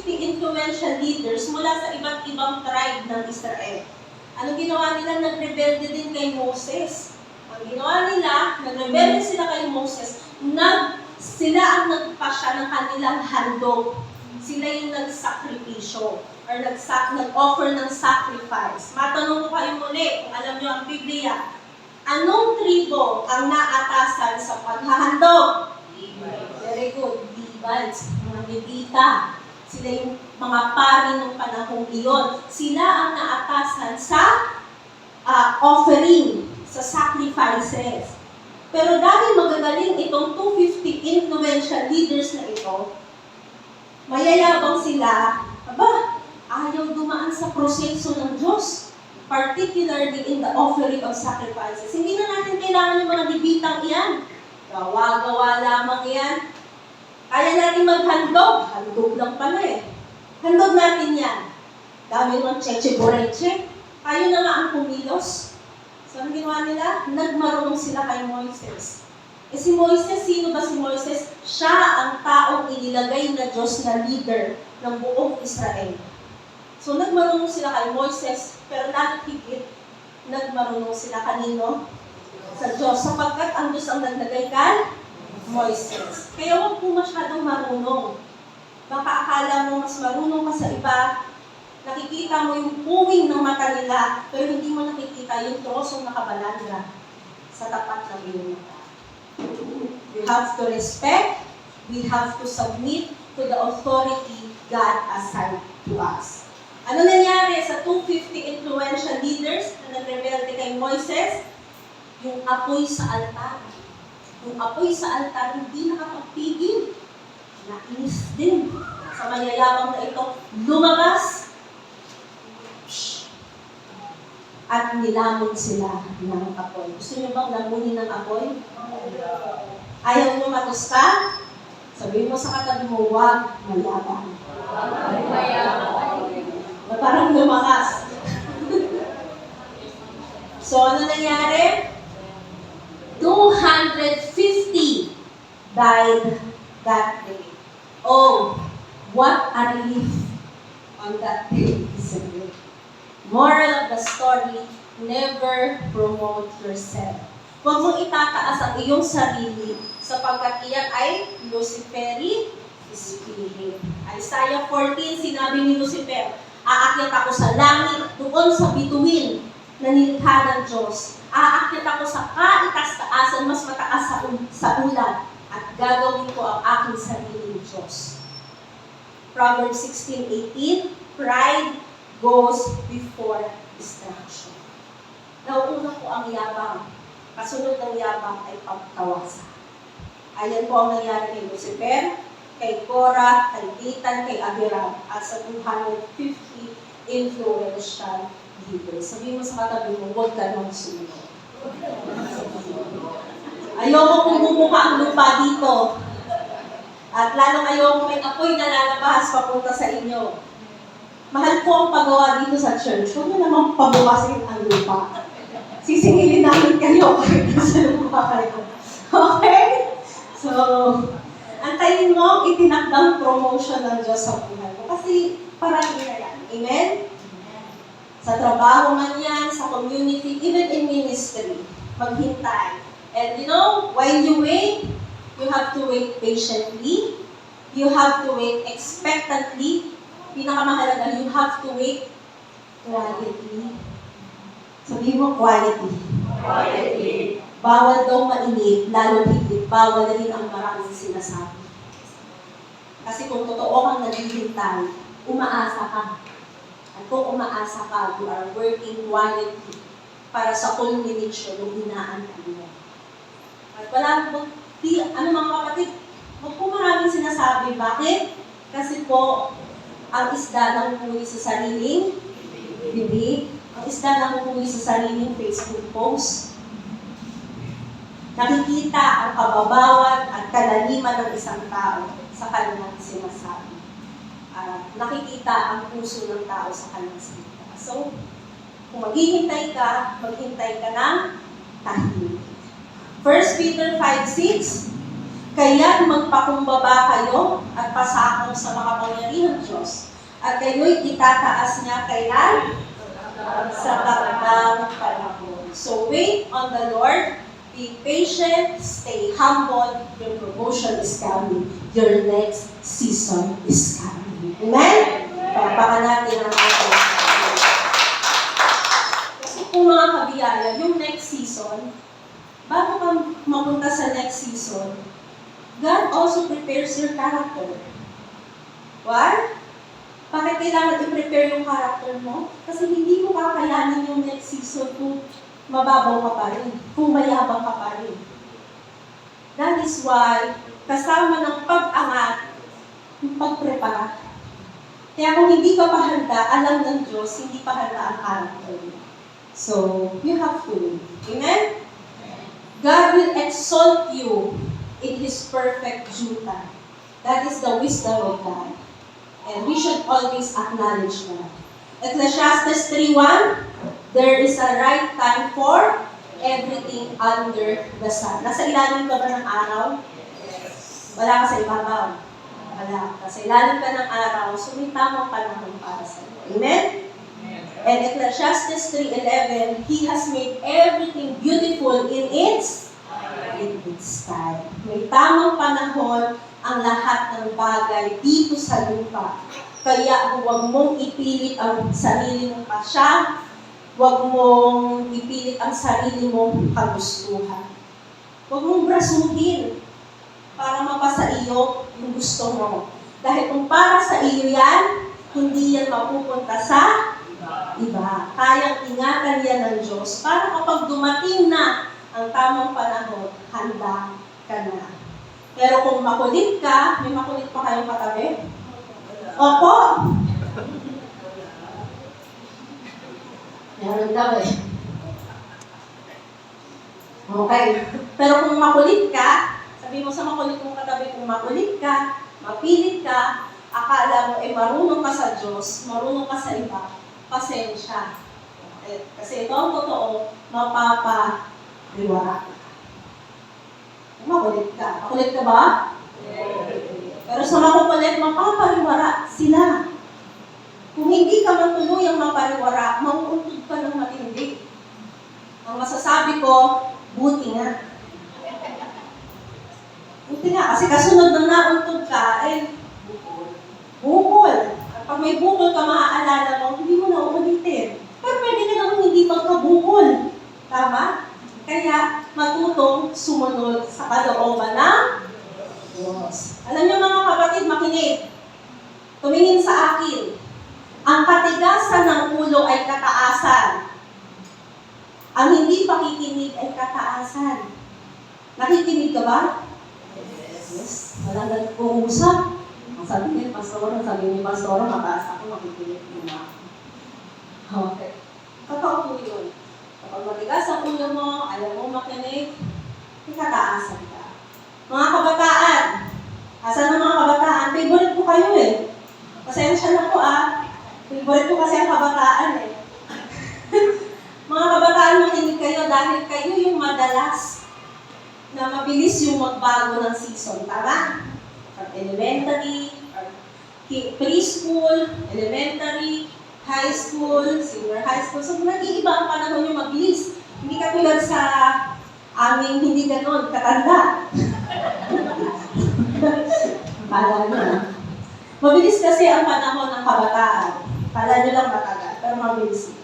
250 influential leaders mula sa iba't ibang tribe ng Israel. Anong ginawa nila? Nagrebelde din kay Moses. Ang ginawa nila, nagrebelde sila kay Moses, sila ang nagpasya ng kanilang handog. Sila yung nagsakripisyo or nag-offer ng sacrifice. Matanong ko kayo muli, kung alam nyo ang Biblia, anong tribo ang naatasan sa paghahandog? Very good. Levites, mga Levita. Sila yung mga pari ng panahong iyon. Sila ang naatasan sa offering, sa sacrifices. Pero dahil magagaling itong 250 influential leaders na ito, mayayabang sila, ayaw dumaan sa proseso ng Diyos, particularly in the offering of sacrifices. Hindi na natin kailangan yung mga Levitang iyan. Gawa-gawa lamang yan. Kaya natin maghandog. Handog lang pala eh. Handog natin yan. Dami ng cheche-boreche. Tayo na nga ang kumilos. So, ang ginawa nila? Nagmarunong sila kay Moises. Eh si Moises, sino ba si Moises? Siya ang taong inilagay na Diyos na leader ng buong Israel. So, nagmarunong sila kay Moises, pero lalo higit, nagmarunong sila kanino? Sa Diyos. Sapagkat ang Diyos ang naglagay kay Moises. Kaya huwag po masyadong marunong. Baka akala mo mas marunong ka sa iba, nakikita mo yung puwing ng mata nila, pero hindi mo nakikita yung trosong nakabalanda sa tapat ng iyong mata. We have to respect, we have to submit to the authority God assigned to us. Ano nangyari sa 250 influential leaders na nagrebelde kay Moises? Yung apoy sa altar. Yung apoy sa altar, hindi nakapagpigil. Nainis din sa mayayabang na ito. Lumabas. at nilamon sila ng apoy. Gusto niyo bang lamunin ng apoy? Ayaw niyo matusta? Sabihin mo sa katabi mo, huwag mayabang. Parang lumakas. So, ano nangyari? 250 died that day. Oh, what a relief on that day, isn't it? Moral of the story, never promote yourself. Huwag mong itataas ang iyong sarili sapagkat iyan ay Luciferic spirit. Isaiah 14, sinabi ni Lucifer, aakyat ako sa langit, doon sa bituin na nilikha ng Diyos. Aakyat ako sa kaitas-taasan, mas mataas sa ulan, at gagawin ko ang aking sariling Diyos. Proverbs 16:18, pride goes before destruction. Nauuna po ang yabang. Kasunod ng yabang ay pagkawasan. Ayan po ang nangyari kay Lucifer, kay Korah, kay Dathan, kay Abiram, at sa 250 influential leaders. Sabihin mo sa katabi mo, huwag ka nang sumunod. Ayoko kung bumuka ang lupa dito. At lalong ayoko may apoy na lalabas papunta sa inyo. Mahal po ang paggawa dito sa church. Huwag mo namang pabukasin ang lupa. Sisingilin namin kayo kahit nasa lupa kayo. Okay? So, antayin mo itinakdang promotion ng Diyos sa buhay mo. Kasi parating na yan. Amen? Sa trabaho man yan, sa community, even in ministry, maghintay. And you know, while you wait, you have to wait patiently. You have to wait expectantly. Pinakamahalaga, you have to wait quietly. Sabihin mo, quietly. Quietly. Bawal daw mainip, lalo higit, bawal na rin ang maraming sinasabi. Kasi kung totoo kang naghihintay, umaasa ka. At kung umaasa ka, you are working quietly para sa culmination ng inaantay mo. At wala po, ano mga kapatid, huwag po maraming sinasabi. Bakit? Kasi po, ang isda nanguhuli sa sariling bibig, ang isda nanguhuli sa sariling Facebook post. Nakikita ang kababawan at kalaliman ng isang tao sa kanyang sinasabi. Nakikita ang puso ng tao sa kanyang salita. So, kung maghihintay ka ng tahimik. 1 Peter 5:6, kaya't magpakumbaba kayo at pasakaw sa makapangyarihang Diyos, at kayo'y itataas niya kailan? Sa takdang panahon. So, wait on the Lord. Be patient, stay humble, your promotion is coming. Your next season is coming. Amen? Papakan natin ang ating. Kasi kung mga kabiyaya, yung next season, bago ka mapunta sa next season, God also prepares your character. Why? Bakit kailangan i-prepare yung character mo? Kasi hindi mo kakayanin yung next season kung mababaw ka pa rin, kung mayabang ka pa rin. That is why, kasama ng pag-angat, yung pag-prepara. Kaya kung hindi ka pa handa, alam ng Diyos, hindi pa handa ang character mo. So, you have to win. Amen? God will exalt you in His perfect due time. That is the wisdom of God. And we should always acknowledge that. Ecclesiastes 3:1, there is a right time for everything under the sun. Nasa ilalim ka ba ng araw? Wala ka sa ibabaw. Wala. Nasa ilalim ka ng araw, so may tamang panahon para sa iyo. Amen? And Ecclesiastes 3:11, He has made everything beautiful in its time. May tamang panahon ang lahat ng bagay dito sa lupa. Kaya huwag mong ipilit ang sarili mong pasya, huwag mong ipilit ang sarili mong kagustuhan. Huwag mong brasuhin para mapasa iyo yung gusto mo. Dahil kung para sa iyo yan, hindi yan mapupunta sa iba. Kayang ingatan yan ng Diyos para kapag dumating na ang tamang panahon, handa ka na. Pero kung makulit ka, may makulit pa kayong katabi? Opo! Meron daw eh. Okay. Pero kung makulit ka, sabi mo sa makulit mong katabi, kung makulit ka, mapilit ka, akala mo marunong ka sa Diyos, marunong ka sa iba, pasensya. Okay. Kasi ito ang totoo, mapapariwara. Makulit ka. Makulit ka ba? Pero sa makukulit, mapapariwara sila. Kung hindi ka man tuluyang mapariwara, mauuntog ka ng matindi. Ang masasabi ko, buti nga. Buti nga, kasi kasunod ng nauntog ka, bukol. At pag may bukol ka, maaalala mo, hindi mo na uulitin. Pero pwede ka naman hindi magkabukol. Tama? Kaya matutong sumunod sa kalooban ng Diyos. Alam niyo mga kapatid, makinig. Tumingin sa akin. Ang katigasan ng ulo ay kataasan. Ang hindi pakikinig ay kataasan. Nakikinig ka ba? Yes. Walang nag-uusap. Ang sabi ni Pastor, mataas ako, makikinig muna. Okay. Totoo po yun. Kapag matigas ang ulo mo, ayaw mo makinig, ikataasan ka. Mga kabataan, asan ang mga kabataan? Favorite ko kayo Pasensya na po Favorite ko kasi ang kabataan Mga kabataan, makinig kayo dahil kayo yung madalas na mabilis yung magbago ng season. Tama? From elementary, preschool, elementary, high school, senior high school. So, nag-iiba ang panahon yung mabilis. Hindi katulad sa aming hindi ganon, katanda. Kala nyo Mabilis kasi ang panahon ng kabataan. Kala nyo lang matagal, pero mabilis.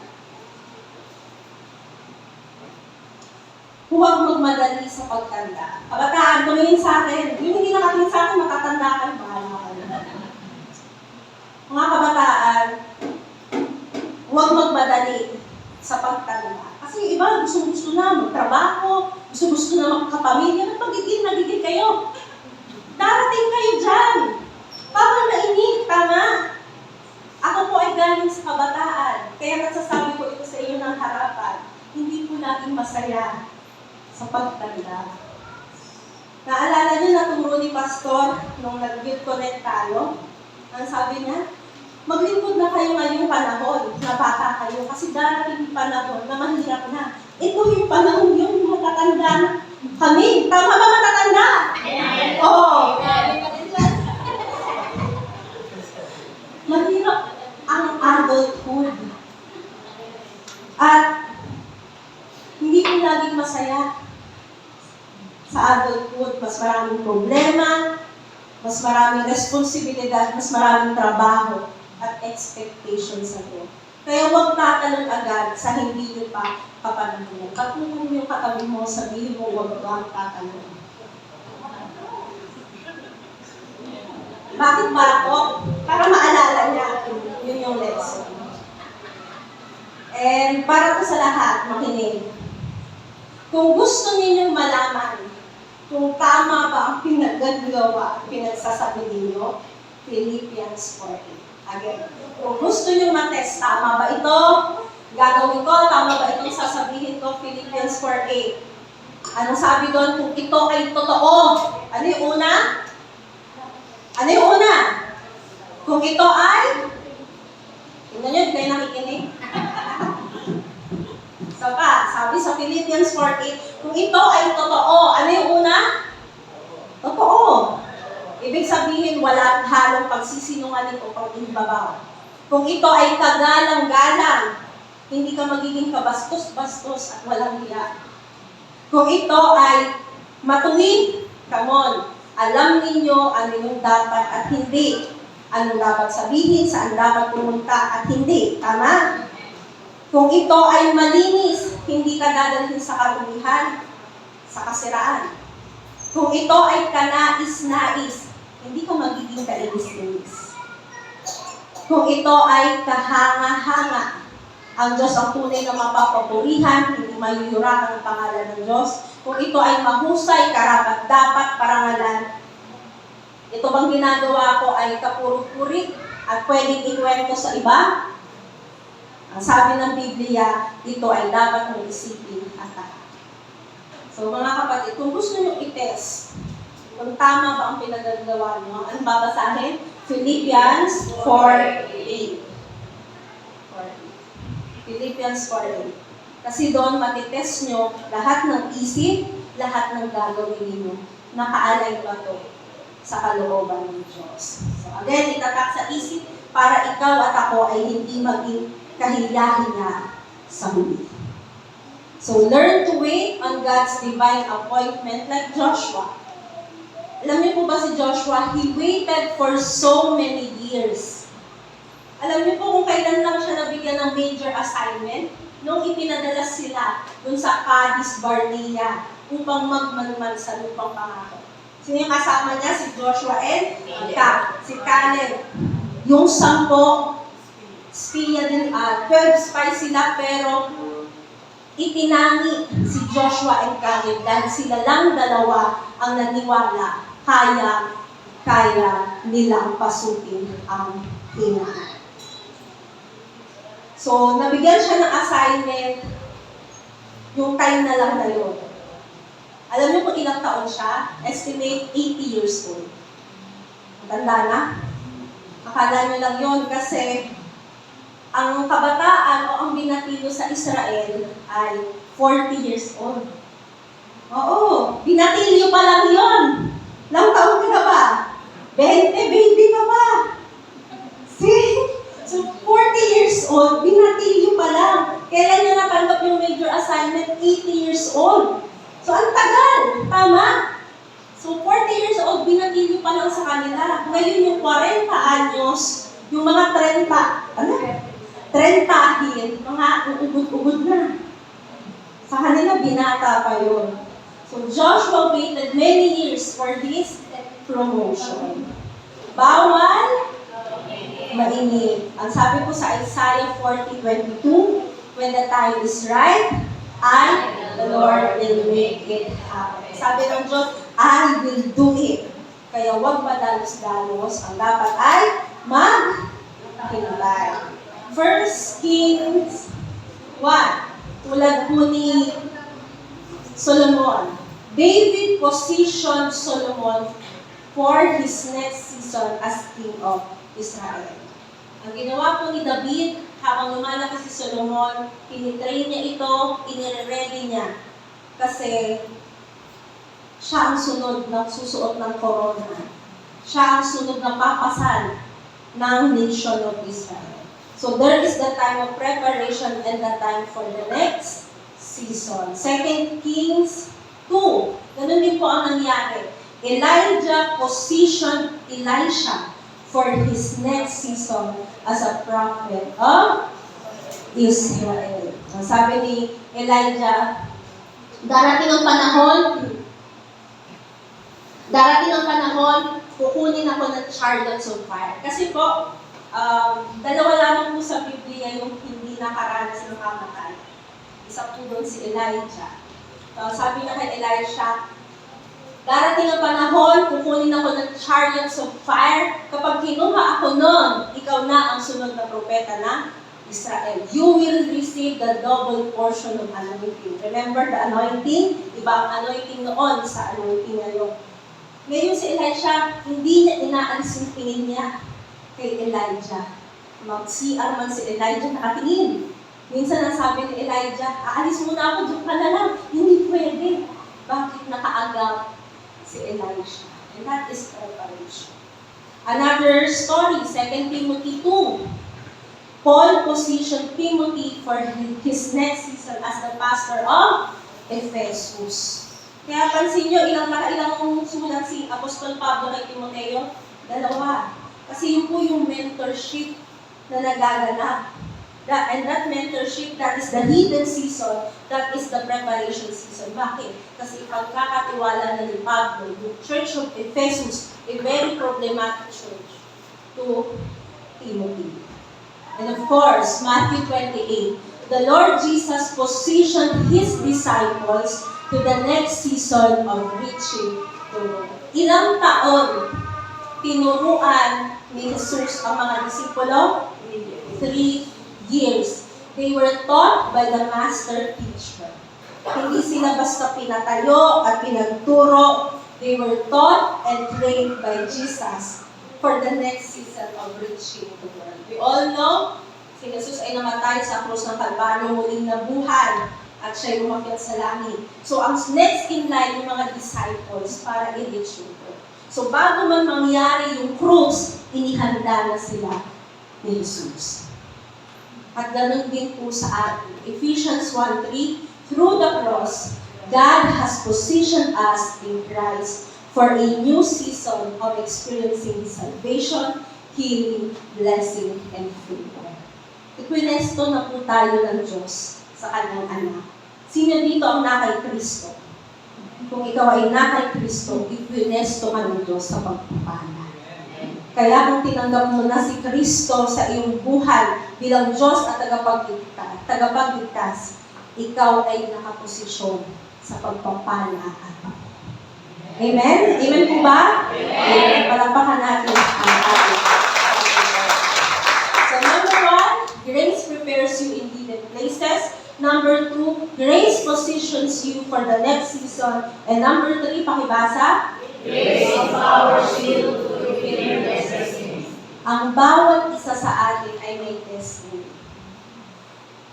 Huwag magmadali sa pagtanda. Kabataan, tumingin sa akin. Yung hindi nakatingin sa akin, matatanda kayo, bahala kayo. Mga kabataan, huwag magmadali sa pagtanda. Kasi iba, gusto-gusto na magtrabaho, gusto-gusto na magkapamilya, nagigil kayo. Darating kayo dyan. Parang nainip, tama? Ako po ay galing sa kabataan. Kaya nagsasabi ko ito sa iyo ng harapan. Hindi po laging masaya sa pagtanda. Naalala niyo na tumuro ni Pastor nung nag-give connect tayo? Ang sabi niya, maglingkod na kayo ngayong panahon na bata kayo kasi darating yung panahon na mahirap na. Ito yung panahon yung matatanda na kami. Tama ba matatanda? Oo. Mahirap ang adulthood. At hindi po laging masaya sa adulthood. Mas maraming problema, mas maraming responsibilidad, mas maraming trabaho at expectation sa iyo. Kaya huwag tatalon agad sa hindi nyo pa kapanahonan. Patuloy mo yung katabi mo, sabihin mo, huwag tatalon. Bakit ba ako? Para maalala niya, yun yung lesson. And para po sa lahat, makinig. Kung gusto ninyong malaman kung tama ba ang pinagagawa, pinagsasabi ninyo, Philippians 4:8. Again, kung gusto niyo matest, tama ba ito? Gagawin ko, tama ba itong sasabihin ko, Philippians 4:8. Anong sabi doon? Kung ito ay totoo. Ano yung una? Ano yung una? Kung ito ay, tingnan nyo, di kayo nakikinig. So sabi sa Philippians 4:8, kung ito ay totoo, ano yung una? Totoo. Ibig sabihin, walang halong pagsisinungaling o pag-ibabaw. Kung ito ay kagalang-galang, hindi ka magiging kabastos-bastos at walang hiya. Kung ito ay matuwid, come on, alam ninyo ano yung dapat at hindi. Anong dapat sabihin, saan dapat pumunta at hindi. Tama? Kung ito ay malinis, hindi ka dadalhin sa karumihan, sa kasiraan. Kung ito ay kanais-nais, hindi ka magiging kainis-inis. Kung ito ay kahanga-hanga, ang Diyos ang tunay na mapapapurihan, hindi mayuyurakan ang pangalan ng Diyos. Kung ito ay mahusay, karapat-dapat, parangalan, ito bang ginagawa ko ay kapuro-puri at pwedeng ikwento sa iba? Ang sabi ng Biblia, ito ay dapat mong isipin at tahan. So mga kapatid, kung gusto nyo i-test, kung tama ba ang pinagagawa nyo, ano babasahin? Philippians 4:8. Philippians 4:8. Kasi doon matitest nyo lahat ng isip, lahat ng gagawin ninyo. Nakaalay ba to sa kalooban ng Diyos? So again, itatak sa isip para ikaw at ako ay hindi maging kahiya-hiya sa huli. So learn to wait on God's divine appointment like Joshua. Alam niyo po ba si Joshua? He waited for so many years. Alam niyo po kung kailan lang siya nabigyan ng major assignment? Nung ipinadala sila dun sa Cadiz Barnea upang magmanman sa lupang pangako. Sino yung kasama niya? Si Joshua and si Caleb. Yung 10 spiya din, 12 spies sila, pero itinangi si Joshua and Caleb dahil sila lang dalawa ang naniwala kaya nilang pasukin ang Canaan. So, nabigyan siya ng assignment yung time na lang na yun. Alam niyo kung ilang taon siya? Estimate 80 years old. Matanda na? Akala niyo lang yun kasi ang kabataan o ang binatilo sa Israel ay 40 years old. Oo, binatilyo pa lang yun. Ilang taon ka ba? 20 ka ba? See? So, 40 years old, binatilyo pa lang. Kailan niya natanggap yung major assignment? 80 years old. So, ang tagal. Tama? So, 40 years old, binatilyo pa lang sa kanila. Ngayon yung 40 anyos, yung mga 30 mga uugod-ugod na. Sa kanila, binata pa yun. So, Joshua waited many years for his promotion. Bawal mainit. Ang sabi ko sa Isaiah 40:22, when the time is right, the Lord will make it happen. Sabi ng Diyos, I will do it. Kaya huwag madalos-dalos. Ang dapat ay maghintay. 1 Kings 1. Tulad po ni Solomon. David positioned Solomon for his next season as king of Israel. Ang ginawa po ni David, habang lumalaki si Solomon, tinitrain niya ito, inire-ready niya. Kasi siya ang sunod na susuot ng corona. Siya ang sunod na papasal ng nation of Israel. So there is the time of preparation and the time for the next season. 2 Kings 2. Ganun din po ang nangyari. Elijah positioned Elisha for his next season as a prophet of Israel. Ang sabi ni Elijah, darating ang panahon, kukunin ako ng chariots of fire. Kasi po, dalawa lamang po sa Biblia yung hindi nakaranas ng kamatay. Isa po doon si Elijah. Sabi na kay Elisha, darating ang panahon, kukunin ako ng chariots of fire. Kapag kinuha ako nun, ikaw na ang sunod na propeta na Israel. You will receive the double portion of anointing. Remember the anointing? Iba ang anointing noon sa anointing ngayon. Ngayon si Elisha, hindi niya inaalis yung tingin niya kay Elijah. Mag-CR man si Elijah nakatingin. Minsan nasabi ni Elijah, aalis muna ako, doon ka na lang. Hindi pwede. Bakit nakaagaw si Elisha? And that is preparation. Another story, 2 Timothy 2. Paul positioned Timothy for his next season as the pastor of Ephesus. Kaya pansin nyo, ilang sulat si Apostol Pablo kay Timoteo? 2. Kasi yun po yung mentorship na nagaganap. And that mentorship, that is the hidden season, that is the preparation season. Bakit? Kasi ipagkakatiwala na ni Pablo, the Church of Ephesus, a very problematic church, to Timothy. And of course, Matthew 28, the Lord Jesus positioned His disciples to the next season of reaching the world. Ilang taon tinuruan ni Jesus ang mga disipulo? 3 years. They were taught by the master teacher. Hindi sila basta pinatayo at pinagturo. They were taught and trained by Jesus for the next season of reaching the world. We all know, si Jesus ay namatay sa krus ng Kalbaryo, muling nabuhay, at siya'y umakyat sa langit. So, ang next in line, yung mga disciples para i-reach yung world. So, bago man mangyari yung krus, inihanda na sila ni Jesus. At ganun din po sa atin. Ephesians 1:3, through the cross, God has positioned us in Christ for a new season of experiencing salvation, healing, blessing, and freedom. Ipwinesto na po tayo ng Diyos sa kanyang anak. Sino dito ang nakay Kristo? Kung ikaw ay nakay Kristo, ipwinesto ka ng Diyos sa pagpapala. Kaya kung tinanggap mo na si Kristo sa iyong buhay bilang Diyos at tagapagligtas, ikaw ay nakaposisyon sa pagpapala at pagpapala. Amen? Amen po ba? Amen. Palapakan natin ang ating. So number 1, grace prepares you in given places. Number 2, grace positions you for the next season. And number 3, pakibasa. Grace empowers you to fulfill your destiny. Ang bawat isa sa atin ay may destiny.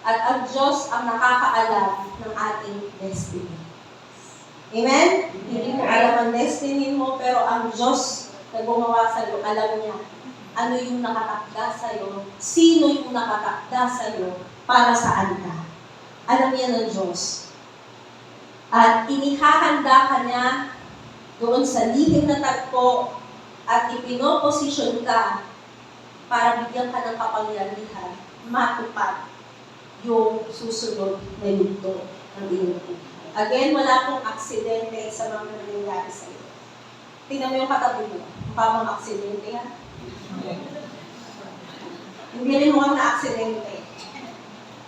At ang Diyos ang nakakaalam ng ating destiny. Amen? Hindi mo alam ang destiny mo, pero ang Diyos na gumawa sa'yo, alam niya ano yung nakatakda sa'yo, sino yung nakatakda sa'yo, para saan ka. Alam niya ng Diyos. At inihahanda ka niya doon sa lihim na tagpo at ipinoposisyon ka para bigyan ka ng kapangyarihan, matupad yung susunod na yugto ng iyong buhay. Again, wala pong aksidente sa mga nangyayari sa iyo. Tingnan mo yung katabi mo. Mukha bang aksidente yan? Hindi rin mukhang na-aksidente.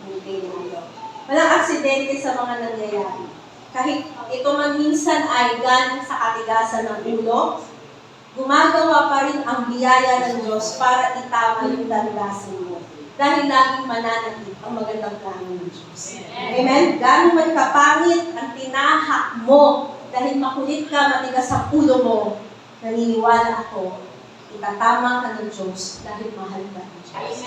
Hindi rin yun. Walang aksidente sa mga nangyayari. Kahit ito man minsan ay galing sa katigasan ng ulo, gumagawa pa rin ang biyaya ng Diyos para itama yung landasin mo. Dahil laging mananatili ang magandang plano ng Diyos. Amen? Gano'n man kapangit ang tinahak mo dahil makulit ka, matigas ang ulo mo, naniniwala ako, itatama ka ng Diyos dahil mahal ka ng Diyos.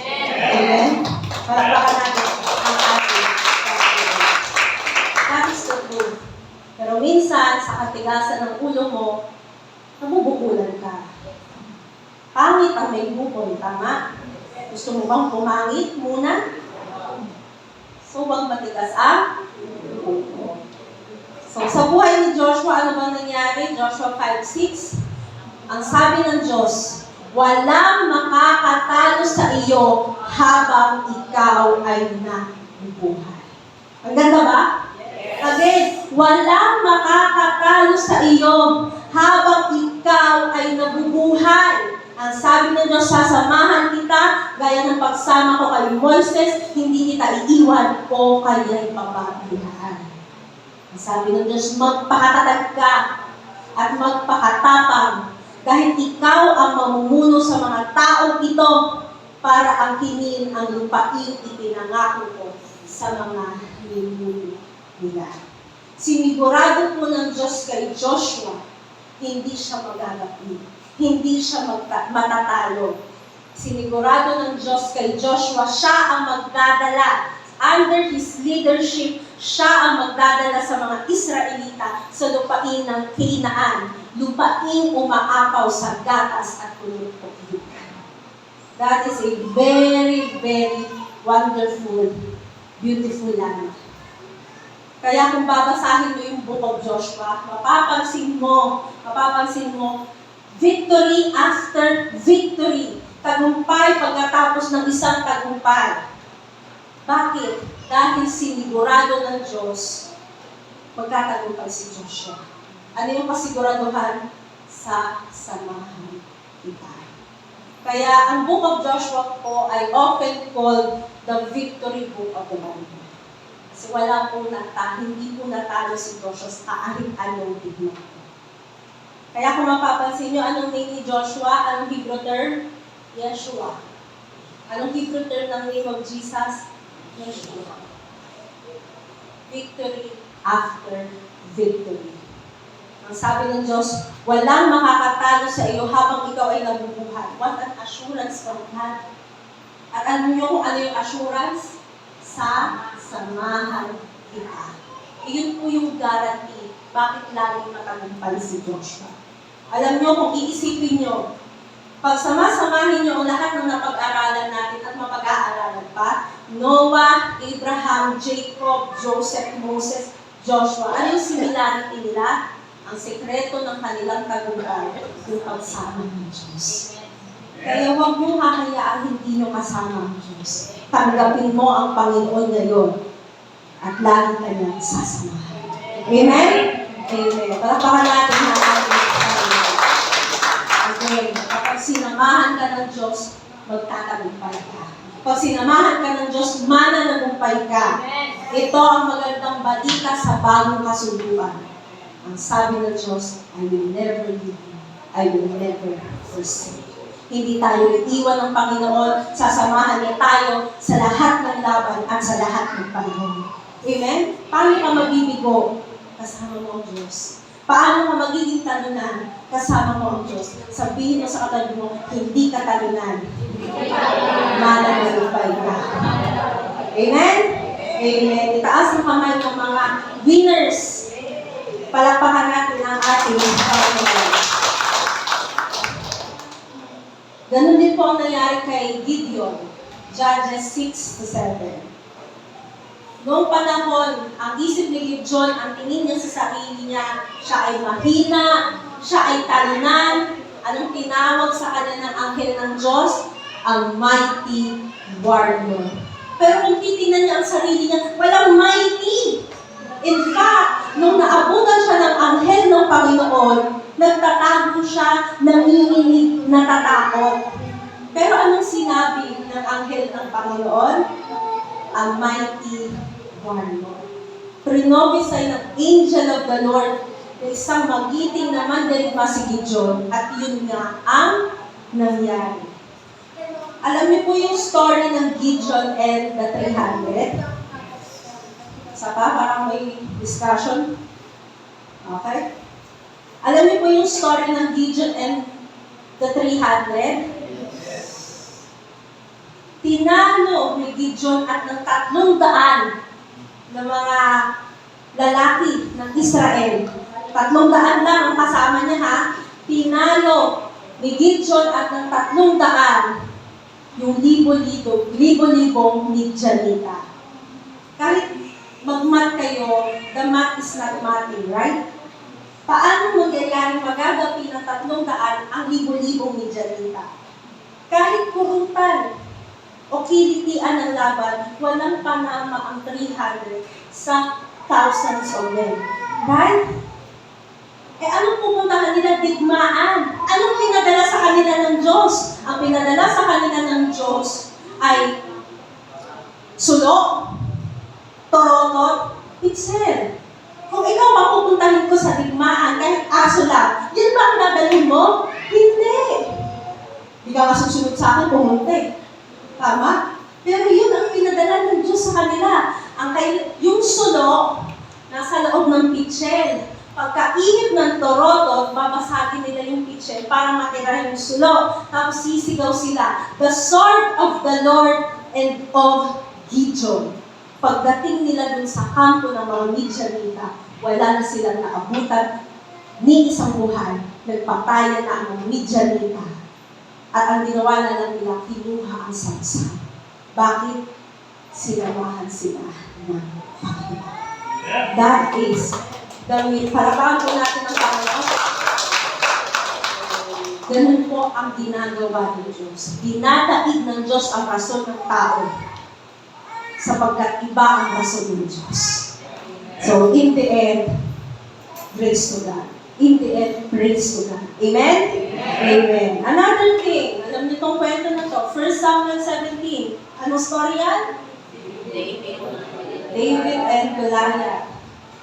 Amen? Palakpakan natin ang ating pagkakas. That is the truth. Pero minsan, sa katigasan ng ulo mo, nabubukulan ka. Pangit ang may bukol, tama? Gusto mo bang pumangit muna? So, wag matigas ang bukol. So, sa buhay ni Joshua, ano bang nangyari? Joshua 5:6. Ang sabi ng Diyos, walang makakatalo sa iyo habang ikaw ay nabubuhay. Ang ganda ba? Again, walang makakatalo sa iyo habang ikaw ay nabubuhay. Ang sabi ng Diyos, sasamahan kita, gaya ng pagsama ko kay Moises, hindi kita iiwan o kaya'y pababayaan. Ang sabi ng Diyos, magpakatatag ka at magpakatapang dahil ikaw ang mamumuno sa mga taong ito para angkinin ang lupaing ipinangako ko sa mga ninuno nila. Sinigurado po ng Diyos kay Joshua, hindi siya magagapi. Hindi siya matatalo. Sinigurado ng Diyos kay Joshua, siya ang magdadala. Under his leadership, siya ang magdadala sa mga Israelita sa lupain ng Kinaan. Lupain umaapaw sa gatas at punong-punong. That is a very, very wonderful, beautiful land. Kaya kung babasahin mo yung book of Joshua, mapapansin mo, victory after victory. Tagumpay pagkatapos ng isang tagumpay. Bakit? Dahil sinigurado ng Diyos, magtatagumpay si Joshua. Ano yung kasiguraduhan? Sa samahan kita. Kaya ang book of Joshua po ay often called the victory book of the Bible. Kasi wala po hindi po natalo si Joshua sa kahit-anong tignan. Kaya kung mapapansin nyo, anong name ni Joshua? Anong Hebrew term? Yeshua. Anong Hebrew term ng name of Jesus? Yeshua. Victory after victory. Ang sabi ng Diyos, walang makakatalo sa iyo habang ikaw ay nabubuhay. What an assurance from God. At ano nyo kung ano yung assurance? Sasamahan kita. Iyon po yung guarantee. Bakit laging matagumpay si Joshua? Alam nyo, kung iisipin nyo, pag samasamahin nyo ang lahat ng napag-aralan natin at mapag-aaralan pa, Noah, Abraham, Jacob, Joseph, Moses, Joshua, ano yung similarity nila? Ang sekreto ng kanilang tagumpay, yung pagsama ng Diyos. Kaya huwag mong hahayaan hindi nyo kasama ang Diyos. Tanggapin mo ang Panginoon ngayon at lagi ka niyang sasamahan. Amen? Amen. Palakpakan natin ang ating Panginoon. Again, kapag sinamahan ka ng Diyos, magtatagumpay ka. Pag sinamahan ka ng Diyos, mananagumpay ka. Ito ang magandang balita sa bagong kasunduan. Ang sabi ng Diyos, I will never leave you. I will never forsake you. Hindi tayo iiwan ng Panginoon, sasamahan niya tayo sa lahat ng laban at sa lahat ng panahon. Amen? Paano ka mabibigo? Kasama mo ang Diyos. Paano ka magiging talunan? Kasama mo ang Diyos. Sabihin mo sa katabi mo, hindi ka talunan. Mananagumpay ka. Amen? Amen. Itaas ang kamay ng mga winners. Palakpakan natin ang ating Panginoon. Ganun din po ang nangyari kay Gideon, Judges 6-7. Noong panahon, ang isip ni Gideon, ang tingin niya sa sarili niya, siya ay mahina, siya ay talunan. Anong tinawag sa kanya ng anghel ng Diyos? Ang mighty warrior. Pero kung titingnan niya ang sarili niya, walang mighty. In fact, nung naabutan siya ng anghel ng Panginoon, nagtatago siya, nanginginig, natatakot. Pero anong sinabi ng anghel ng Panginoon? A mighty warrior. Prinovisay ng angel of the Lord na isang magiting na mandirigma si Gideon at yun nga ang nangyari. Alam niyo po yung story ng Gideon and the 300? Sa pa, parang may discussion. Okay? Alam niyo po yung story ng Gideon and the 300? Tinalo ni Gideon at ng 300 na mga lalaki ng Israel. 300 lang ang kasama niya ha. Tinalo ni Gideon at ng 300 yung libo-libong Midianita. Kahit mag-mat kayo, the math is not mathing, right? Paano magagaling magagapi ng 300 ang libo-libong Midianita? Kahit kurutan o kilitian ng laban, walang panama ang 300 sa thousands of men. Right? Eh anong pupuntahan nila? Digmaan. Anong pinadala sa kanila ng Diyos? Ang pinadala sa kanila ng Diyos ay sulok, torotot, pitser. Kung ikaw mapupuntahin ko sa digmaan, kahit aso lang, yun ba ang dadalhin mo? Hindi. Hindi ka masusunod sa akin, pumunti. Tama? Pero yun ang pinadala ng Diyos sa kanila. Yung sulok, nasa loob ng pitser. Pagkainit ng torotot, babasagin nila yung pitser para matira yung sulok. Tapos sisigaw sila, the sword of the Lord and of Gideon. Pagdating nila dun sa kampo ng mga Midianita, wala na silang naabutan ni isang buhay. Nagpatayan na ang mga Midianita. At ang ginawa na lang nila, kinuha ang samsan. Bakit? Sinamahan sila ng Panginoon. That is the will. Palapakan po natin ang Panginoon. Ganun po ang ginagawa ng Diyos. Dinadaig ng Diyos ang rason ng tao sapagkat iba ang rason ng Diyos. So, in the end, praise to God. In the end, praise to God. Amen? Amen. Another thing, alam niyo itong kwento na to, 1 Samuel 17. Anong story yan? David and Goliath.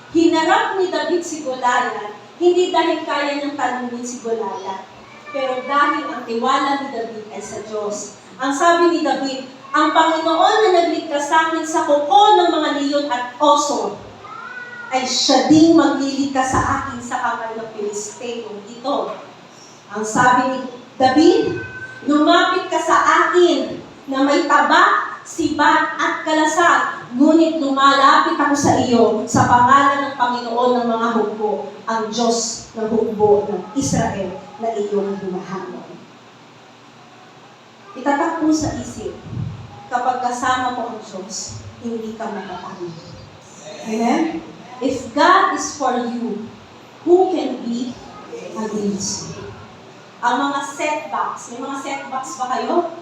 Hinarap ni David si Goliath, hindi dahil kaya niyang talunin si Goliath, pero dahil ang tiwala ni David ay sa Diyos. Ang sabi ni David, ang Panginoon na nagligtas sa akin sa kuko ng mga leon at oso, ay siya ding magliligtas sa akin sa kamay ng Pilisteo. Ito, ang sabi ni David, lumapit ka sa akin na may taba, sibat at kalasag, ngunit lumalapit ako sa iyo sa pangalan ng Panginoon ng mga hukbo, ang Diyos ng hukbo ng Israel na iyong hinahanap. Itatak mo sa isip, kapag kasama mo ang Diyos, hindi ka matatalo. Amen? If God is for you, who can be against you? Ang mga setbacks, may mga setbacks ba kayo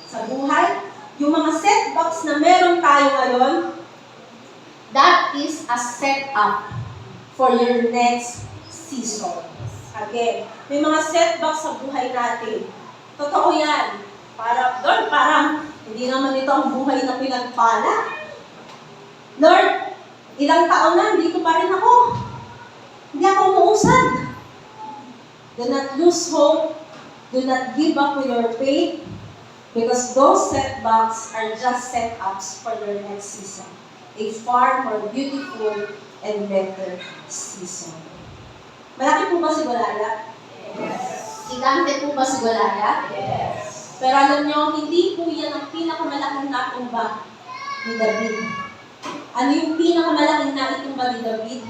sa buhay? Yung mga setbacks na meron tayo ngayon, that is a setup for your next season. Again, may mga setbacks sa buhay natin. Totoo yan. Parang hindi naman ito ang buhay na pinagpala. Lord, ilang taon na, dito pa rin ako. Hindi ako umuusad. Do not lose hope. Do not give up with your faith. Because those setbacks are just setups for your next season. A far more beautiful and better season. Malaki po ba si Golaya? Yes. Gigante po ba si Golaya? Yes. Pero alam nyo, hindi po yan ang pinakamalaking natumba ni David. Ano yung pinakamalaking naitumba ni David?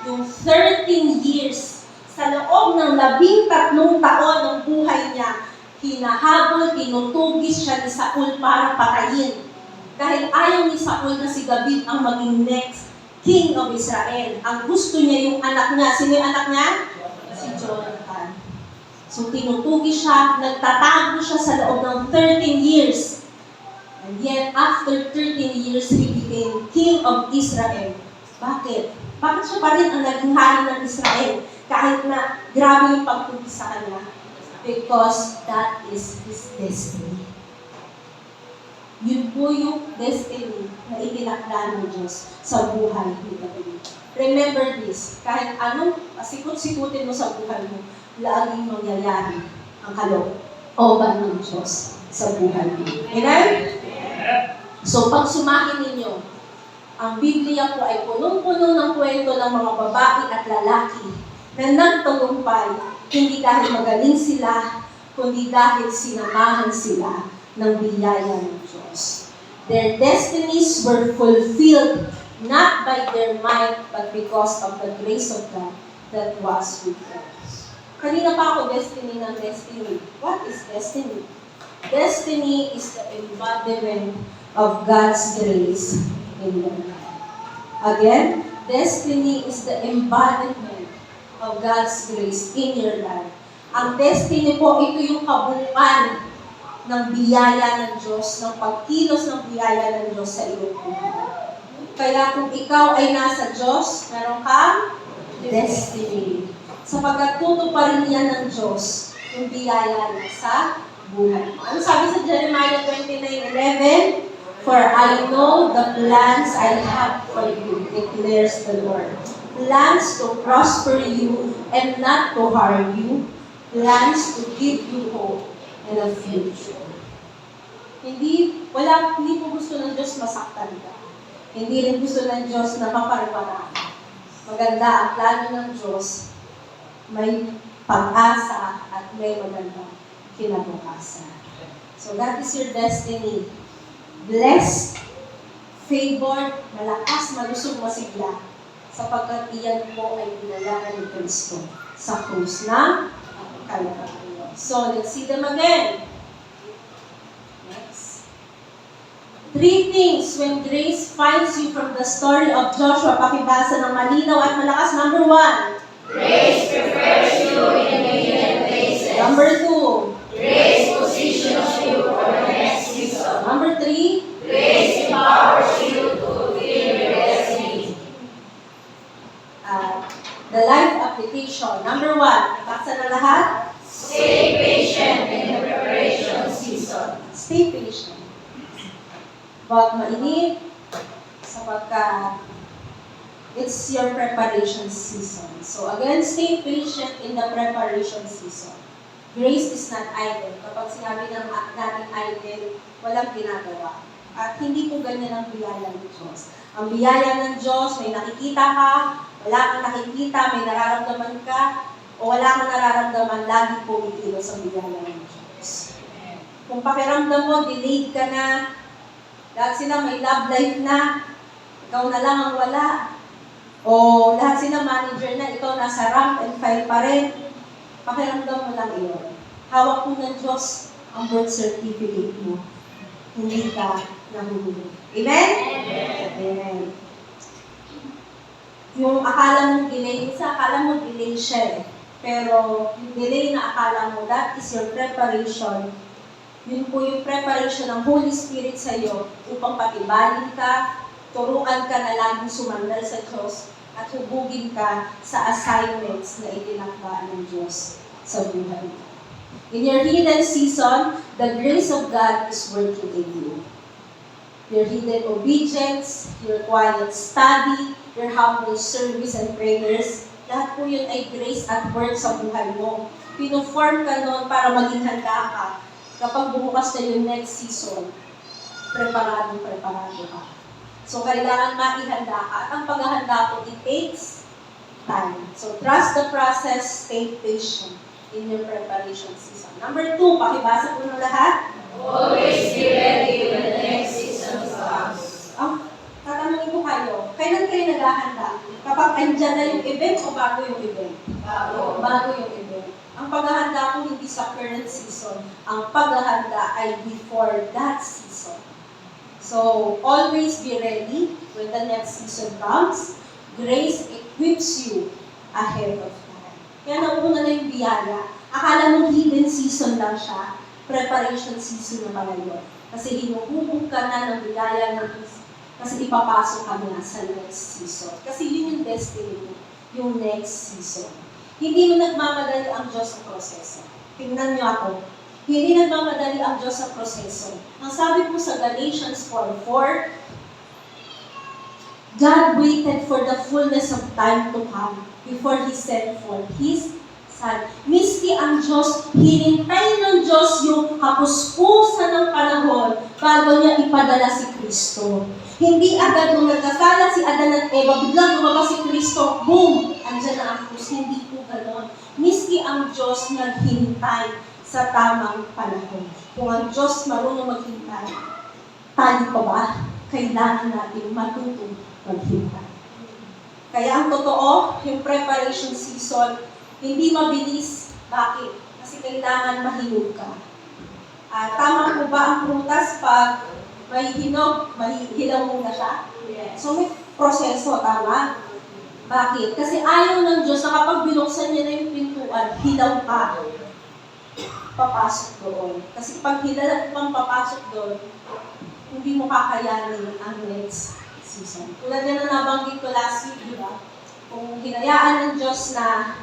Yung 13 years sa loob ng 13 taon ng buhay niya, hinahabol, tinutugis siya ni Saul para patayin. Dahil ayaw ni Saul na si David ang maging next king of Israel. Ang gusto niya yung anak niya. Sino yung anak niya? Si Jonathan. So tinutugis siya, nagtatago siya sa loob ng 13 years. And yet, after 13 years, he became king of Israel. Bakit? Bakit siya pa rin ang naging hari ng Israel? Kahit na grabe yung pagtugis sa kanya. Because that is his destiny. Yun po yung destiny na itinakda ng Diyos sa buhay ni David. Remember this, kahit anong sikut-sikutin mo sa buhay mo, laging mangyayari ang kalooban ng Diyos sa buhay mo. Amen? So, pag sumahin ninyo, ang Biblia po ay punong-puno ng kwento ng mga babae at lalaki na nagtagumpay, hindi dahil magaling sila, kundi dahil sinamahan sila ng biyaya ng Diyos. Their destinies were fulfilled not by their might, but because of the grace of God that was with them. Kanina pa ako destiny ng destiny. What is destiny? Destiny is the embodiment of God's grace in your life. Again, destiny is the embodiment of God's grace in your life. Ang destiny po, ito yung kabuuan ng biyaya ng Diyos, ng pagkilos ng biyaya ng Diyos sa iyong buhay. Kaya kung ikaw ay nasa Diyos, meron kang destiny. Sapagkat tutuparin niya ng Diyos yung biyaya niya sa buhay mo. Ano sabi sa Jeremiah 29:11? For I know the plans I have for you, declares the Lord. Plans to prosper you and not to harm you. Plans to give you hope and a future. Hindi po gusto ng Diyos masaktan ka. Hindi rin gusto ng Diyos na maparwara ka. Maganda ang plano ng Diyos, may pag-asa at may magandang kinabukasan. So that is your destiny. Blessed, favored, malakas, malusog, masigla, sapagkat iyan po ay dinalaran ni Kristo sa krus na Kalbaryo. So, let's see them again. Next. 3 things when grace finds you from the story of Joshua. Pakibasa ng malinaw at malakas. Number 1. Grace prepares you in the hidden places. Number 2. Grace positions you for the next season. Number 3. Grace empowers you to fulfill your destiny. The life application. Number 1. Basa na lahat. Stay patient in the preparation season. Stay patient. Huwag mainit sapagkat it's your preparation season. So again, stay patient in the preparation season. Grace is not idle. Kapag sinabi ng natin idle, walang ginagawa. At hindi po ganyan ang biyaya ng Diyos. Ang biyaya ng Diyos, may nakikita ka, wala kang nakikita, may nararamdaman ka, o wala kang nararamdaman, lagi pumikilos ang bigala ng Diyos. Kung pakiramdam mo, delayed ka na, lahat sila may love life na, ikaw na lang ang wala, o lahat sila manager na, ikaw nasa rank and file pa rin, pakiramdam mo lang iyon. Hawak po ng Diyos ang birth certificate mo. Hindi ka nahuhulog. Amen? Amen. Yung akala mong delay, minsan akala mo delay siya eh. Pero yung delay na akala mo, that is your preparation. Yun po yung preparation ng Holy Spirit sa iyo upang patibayin ka, turuan ka na laging sumandal sa Diyos, at hubugin ka sa assignments na itinakdaan ng Diyos sa buhay mo. In your hidden season, the grace of God is working in you. Your hidden obedience, your quiet study, your humble service and prayers, lahat po yun ay grace at work sa buhay mo. Pino-form ka noon para maging handa ka. Kapag bumukas na yung next season, preparado ka. So, kailangan maihanda ka. At ang paghahanda po, it takes time. So, trust the process, stay patient in your preparation season. Number 2, pakibasa po ng lahat. Always be ready when the next season comes. Tatanungin ko kayo, kailan kayo naghahanda? Kapag andyan na yung event o bago yung event? Bago yung event. Ang paghahanda ko hindi sa current season. Ang paghahanda ay before that season. So, always be ready when the next season comes. Grace equips you ahead of time. Kaya nauna na yung biyaya. Akala mo hidden season lang siya, preparation season na pala yun. Kasi hinuhubog ka na ng biyaya ng kasi ipapasok ka na sa next season. Kasi yun yung destiny mo, yung next season. Hindi mo nagmamadali ang Diyos sa proseso. Tingnan niyo ako. Hindi nagmamadali ang Diyos sa proseso. Ang sabi po sa Galatians 4:4, God waited for the fullness of time to come before He sent forth His Son. Miski ang Diyos, hinintay ng Diyos yung kapuspusan ng panahon bago niya ipadala si Kristo. Hindi agad nung nagkasala si Adan at Eva, biglang lumabas si Kristo, boom! Andiyan na ang krus. Hindi po gano'n. Miski ang Diyos naghintay sa tamang panahon. Kung ang Diyos marunong maghintay, tayo pa ba? Kailangan natin matutong maghintay. Kaya ang totoo, yung preparation season, hindi mabilis. Bakit? Kasi kailangan mahinog ka. Tama po ba ang prutas pag may hinog, hilaw muna siya? Yes. So may proseso, tama? Bakit? Kasi ayaw ng Diyos na kapag binuksan niya na yung pintuan, hilaw ka. Papasok doon. Kasi pag hilaw kang papasok doon, hindi mo kakayanin ang next season. Tulad yan na nabanggit ko last week, di ba? Kung hinayaan ng Diyos na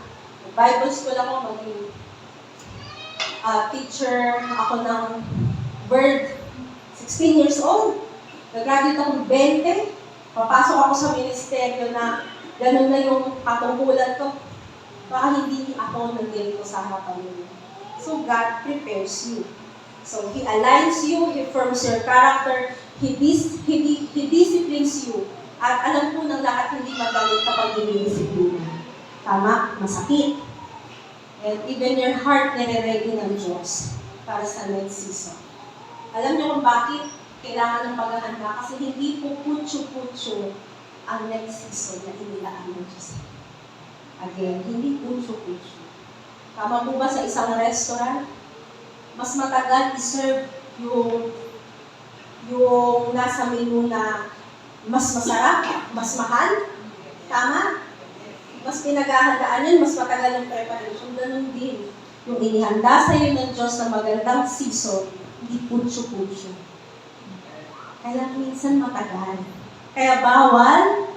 Bible school ako, maging teacher ako ng Word, 16 years old. Nag-graduate ako 20. Papasok ako sa ministeryo na ganun na yung katungkulan ko. Baka hindi ako nandito sa harapan niyo. So God prepares you. So He aligns you, He forms your character, He disciplines you. At alam po ng lahat, hindi madali kapag dinidisiplina. Tama? Masakit. And even your heart nire-ready ng Diyos para sa next season. Alam niyo kung bakit kailangan ng paghahanda? Kasi hindi po putyo-putyo ang next season na inilaan ng Diyos. Again, hindi putyo-putyo. Tama po ba sa isang restaurant? Mas matagal i-serve yung nasa menu na mas masarap, mas mahal. Tama? Mas pinaghahandaan yun, mas matagal yung preparation. Ganun din. Yung inihanda sa iyo ng Diyos na magandang season, hindi putyo-putyo. Kaya minsan matagal. Kaya bawal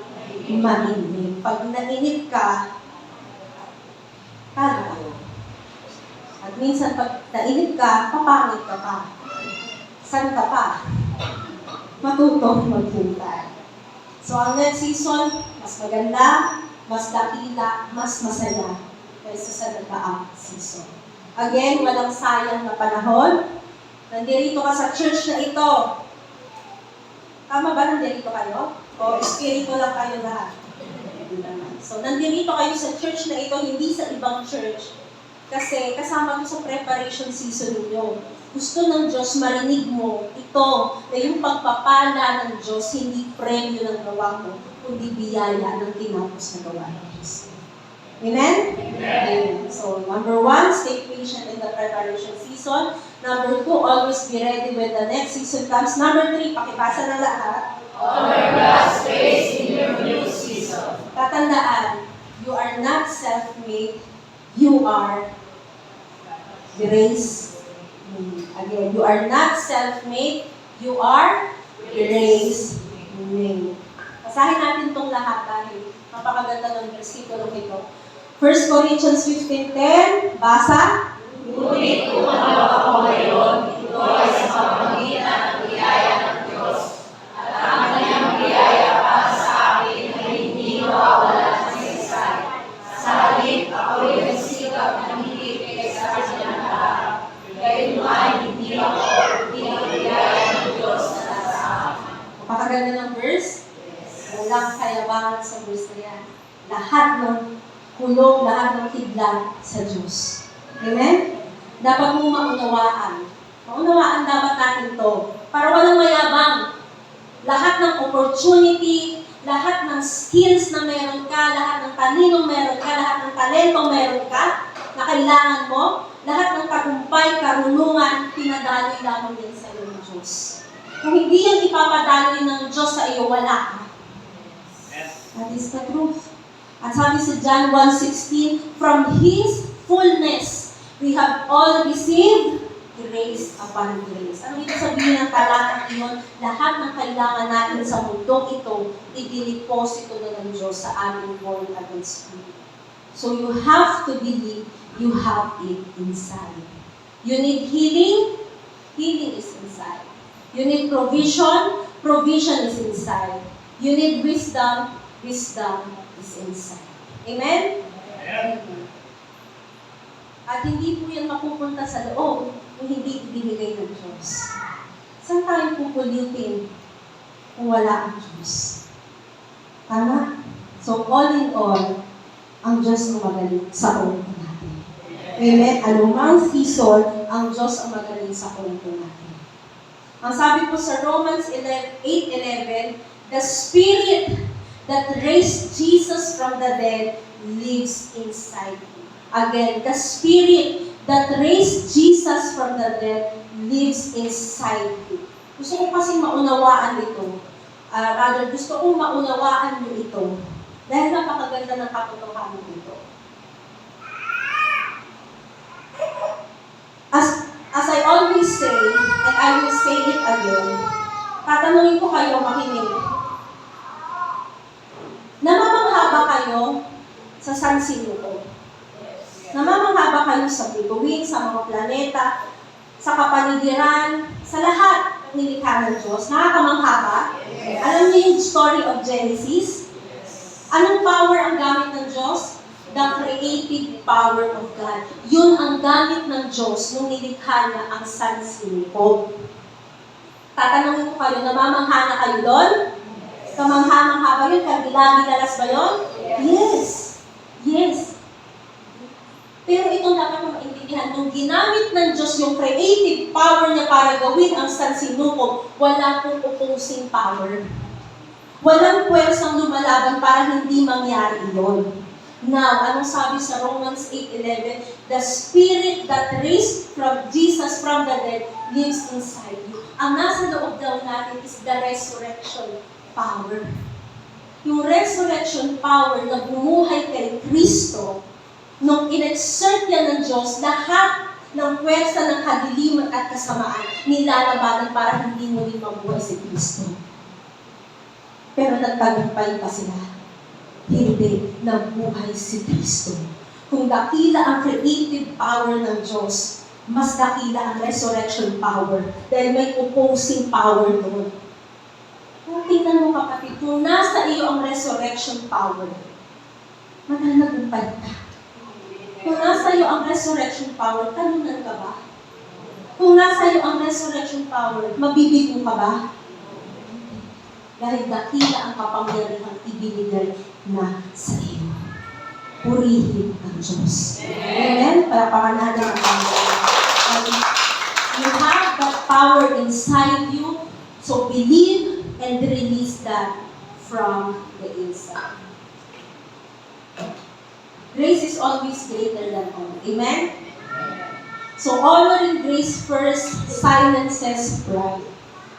mainit. Pag nainit ka, kala. At minsan pag nainit ka, papangit ka pa. San ka pa? Matutong maghintay. So ang next season, mas maganda, mas dakila, mas masaya kaysa sa nagdaang season. Again, walang sayang na panahon. Nandirito ka sa church na ito. Tama ba nandirito kayo? O espiritu lang kayo lahat? So, nandito kayo sa church na ito, hindi sa ibang church. Kasi kasama ko sa preparation season ninyo. Gusto ng Diyos marinig mo ito, na yung pagpapala ng Diyos, hindi premyo ng gawa mo, kundi biyaya ng tinapos na gawa ng Diyos. Amen? Amen. So, number 1, stay patient in the preparation season. Number 2, always be ready when the next season comes. Number 3, pakibasa na lahat. Honor God's grace in your new season. Tatandaan, you are not self-made, you are grace. Again, you are not self-made, you are grace made. Basahin natin itong lahat dahil napakaganda ng versikulo ito. 1 Corinthians 15:10, basa. Ngunit kung ano ako ngayon, ito ay sa pamamagitan ng biyaya ng Diyos. At ang kanyang biyaya para sa akin ay hindi nawawala ng saysay. Sa halip, ako'y nagsikap na hindi kaysa kanyang lahat. Gayunman, hindi ako, kundi ang biyaya ng Diyos na nasa akin. Napakaganda ng verse. Walang kayabangan sa verse na yan. Lahat ng kulong, lahat ng kidlat sa Diyos. Amen? Dapat mo maunawaan. Maunawaan dapat natin to. Para walang mayabang. Lahat ng opportunity, lahat ng skills na meron ka, lahat ng talinong meron ka, lahat ng talentong meron ka, na kailangan mo, lahat ng tagumpay, karunungan, pinadaloy lamang din sa iyo ng Diyos. Kung hindi yan ipapadaloy ng Diyos sa iyo, wala ka. That is the truth. At sabi sa John 1:16, from His fullness, we have all received grace upon grace. Ano ito sabihin ng talatang iyon? Lahat ng kailangan natin sa mundong ito, idiniposito na ng Diyos sa ating born again spirit. So you have to believe you have it inside. You need healing, healing is inside. You need provision, provision is inside. You need wisdom, wisdom is inside. Amen? Amen. At hindi po yan mapupunta sa loob kung hindi ibinigay ng Diyos. Saan tayo pupulutin kung wala ang Diyos? Tama? So, all in all, ang Diyos ang magaling sa kwento natin. Amen? Anumang season, ang Diyos ang magaling sa kwento natin. Ang sabi po sa Romans 8:11, the Spirit that raised Jesus from the dead lives inside you. Again, the Spirit that raised Jesus from the dead lives inside you. Gusto ko kasi maunawaan ito. Rather, gusto kong maunawaan niyo ito. Dahil napakaganda ng katotohanan nito. As I always say, and I will say it again, tatanungin ko kayo, makinig. Namamangha ba kayo sa sansinuko? Namamangha ba kayo sa bituin, sa mga planeta, sa kapaligiran, sa lahat ng nilikha ng Diyos? Nakakamangha ba? Alam niyo yung story of Genesis? Anong power ang gamit ng Diyos? The creative power of God. Yun ang gamit ng Diyos nung nilikha niya ang sansinuko. Tatanungin ko kayo, namamangha na kayo doon? Kamangha-mangha ba yun? Kagila-gilalas ba yun? Yes. Yes. Pero ito dapat mo maintindihan, nung ginamit ng Diyos yung creative power niya para gawin ang sansinukob, wala pong opposing power. Walang pwersang lumalaban para hindi mangyari iyon. Now, anong sabi sa Romans 8:11? The Spirit that raised from Jesus from the dead lives inside you. Ang nasa loob daw natin is the resurrection power. Yung resurrection power na bumuhay kay Kristo, nung in-exert niya ng Diyos, lahat ng pwersa ng kadiliman at kasamaan, nilalabanan para hindi muli mabuhay si Kristo. Pero nagtagumpay pa sila. Hindi, nabuhay si Kristo. Kung dakila ang creative power ng Diyos, mas dakila ang resurrection power dahil may opposing power doon. Kung tingnan mo kapatid, kung nasa iyo ang resurrection power, mananagumpay ka. Kung nasa iyo ang resurrection power, talunan ka ba? Kung nasa iyo ang resurrection power, mabibigo ka ba? Dahil dakila ang kapangyarihang ibinigay na sa iyo. purihin ang Diyos. Amen? Palapakan natin ang Panginoon. You have that power inside you, so believe and release that from the inside. Grace is always greater than honor. Amen? So honoring grace first silences pride.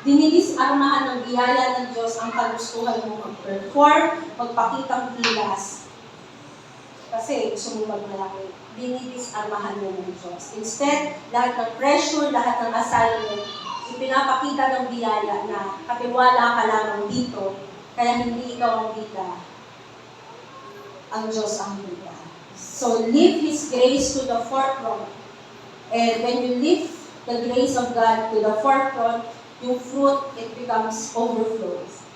Dinidisarmahan ng biyaya ng Diyos ang kagustuhan mo mag-perform, magpakitang kilas. Kasi gusto mo magmalaki. Dinidisarmahan mo ng Diyos. Instead, lahat ng pressure, lahat ng assignment, ipinapakita ng biyaya na katiwala ka lamang dito, kaya hindi ikaw ang bida, ang Diyos ang bida. So, lift His grace to the forefront. And when you lift the grace of God to the forefront, yung fruit, it becomes overflows.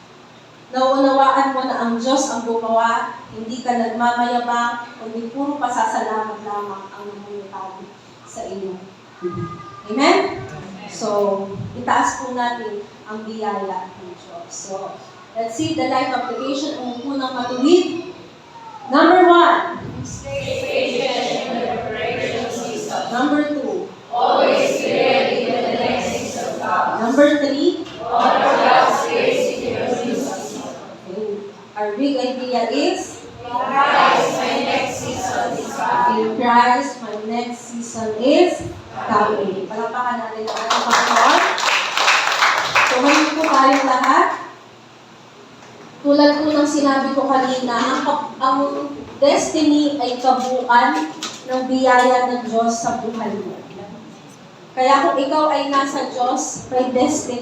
Nauunawaan mo na ang Diyos ang gumawa, hindi ka nagmamayabang, kundi puro pasasalamat lamang ang namumutali sa iyo. Amen? So, itaas po natin ang biyaya ng Diyos. So, let's see the life application. Umupo ng matuwid. Number 1. Number 2. Always be ready in the next things of God. Number 3. Honor God's grace in your business. Okay. Our big idea is, In Christ, my next season is coming. in Christ, my next season is coming. Palapakan natin ang ating Panginoon. So, ngayon po tayong lahat. Tulad po ng sinabi ko kanina, ang destiny ay kabuuan ng biyaya ng Diyos sa buhay mo. Kaya kung ikaw ay nasa Diyos, may destiny.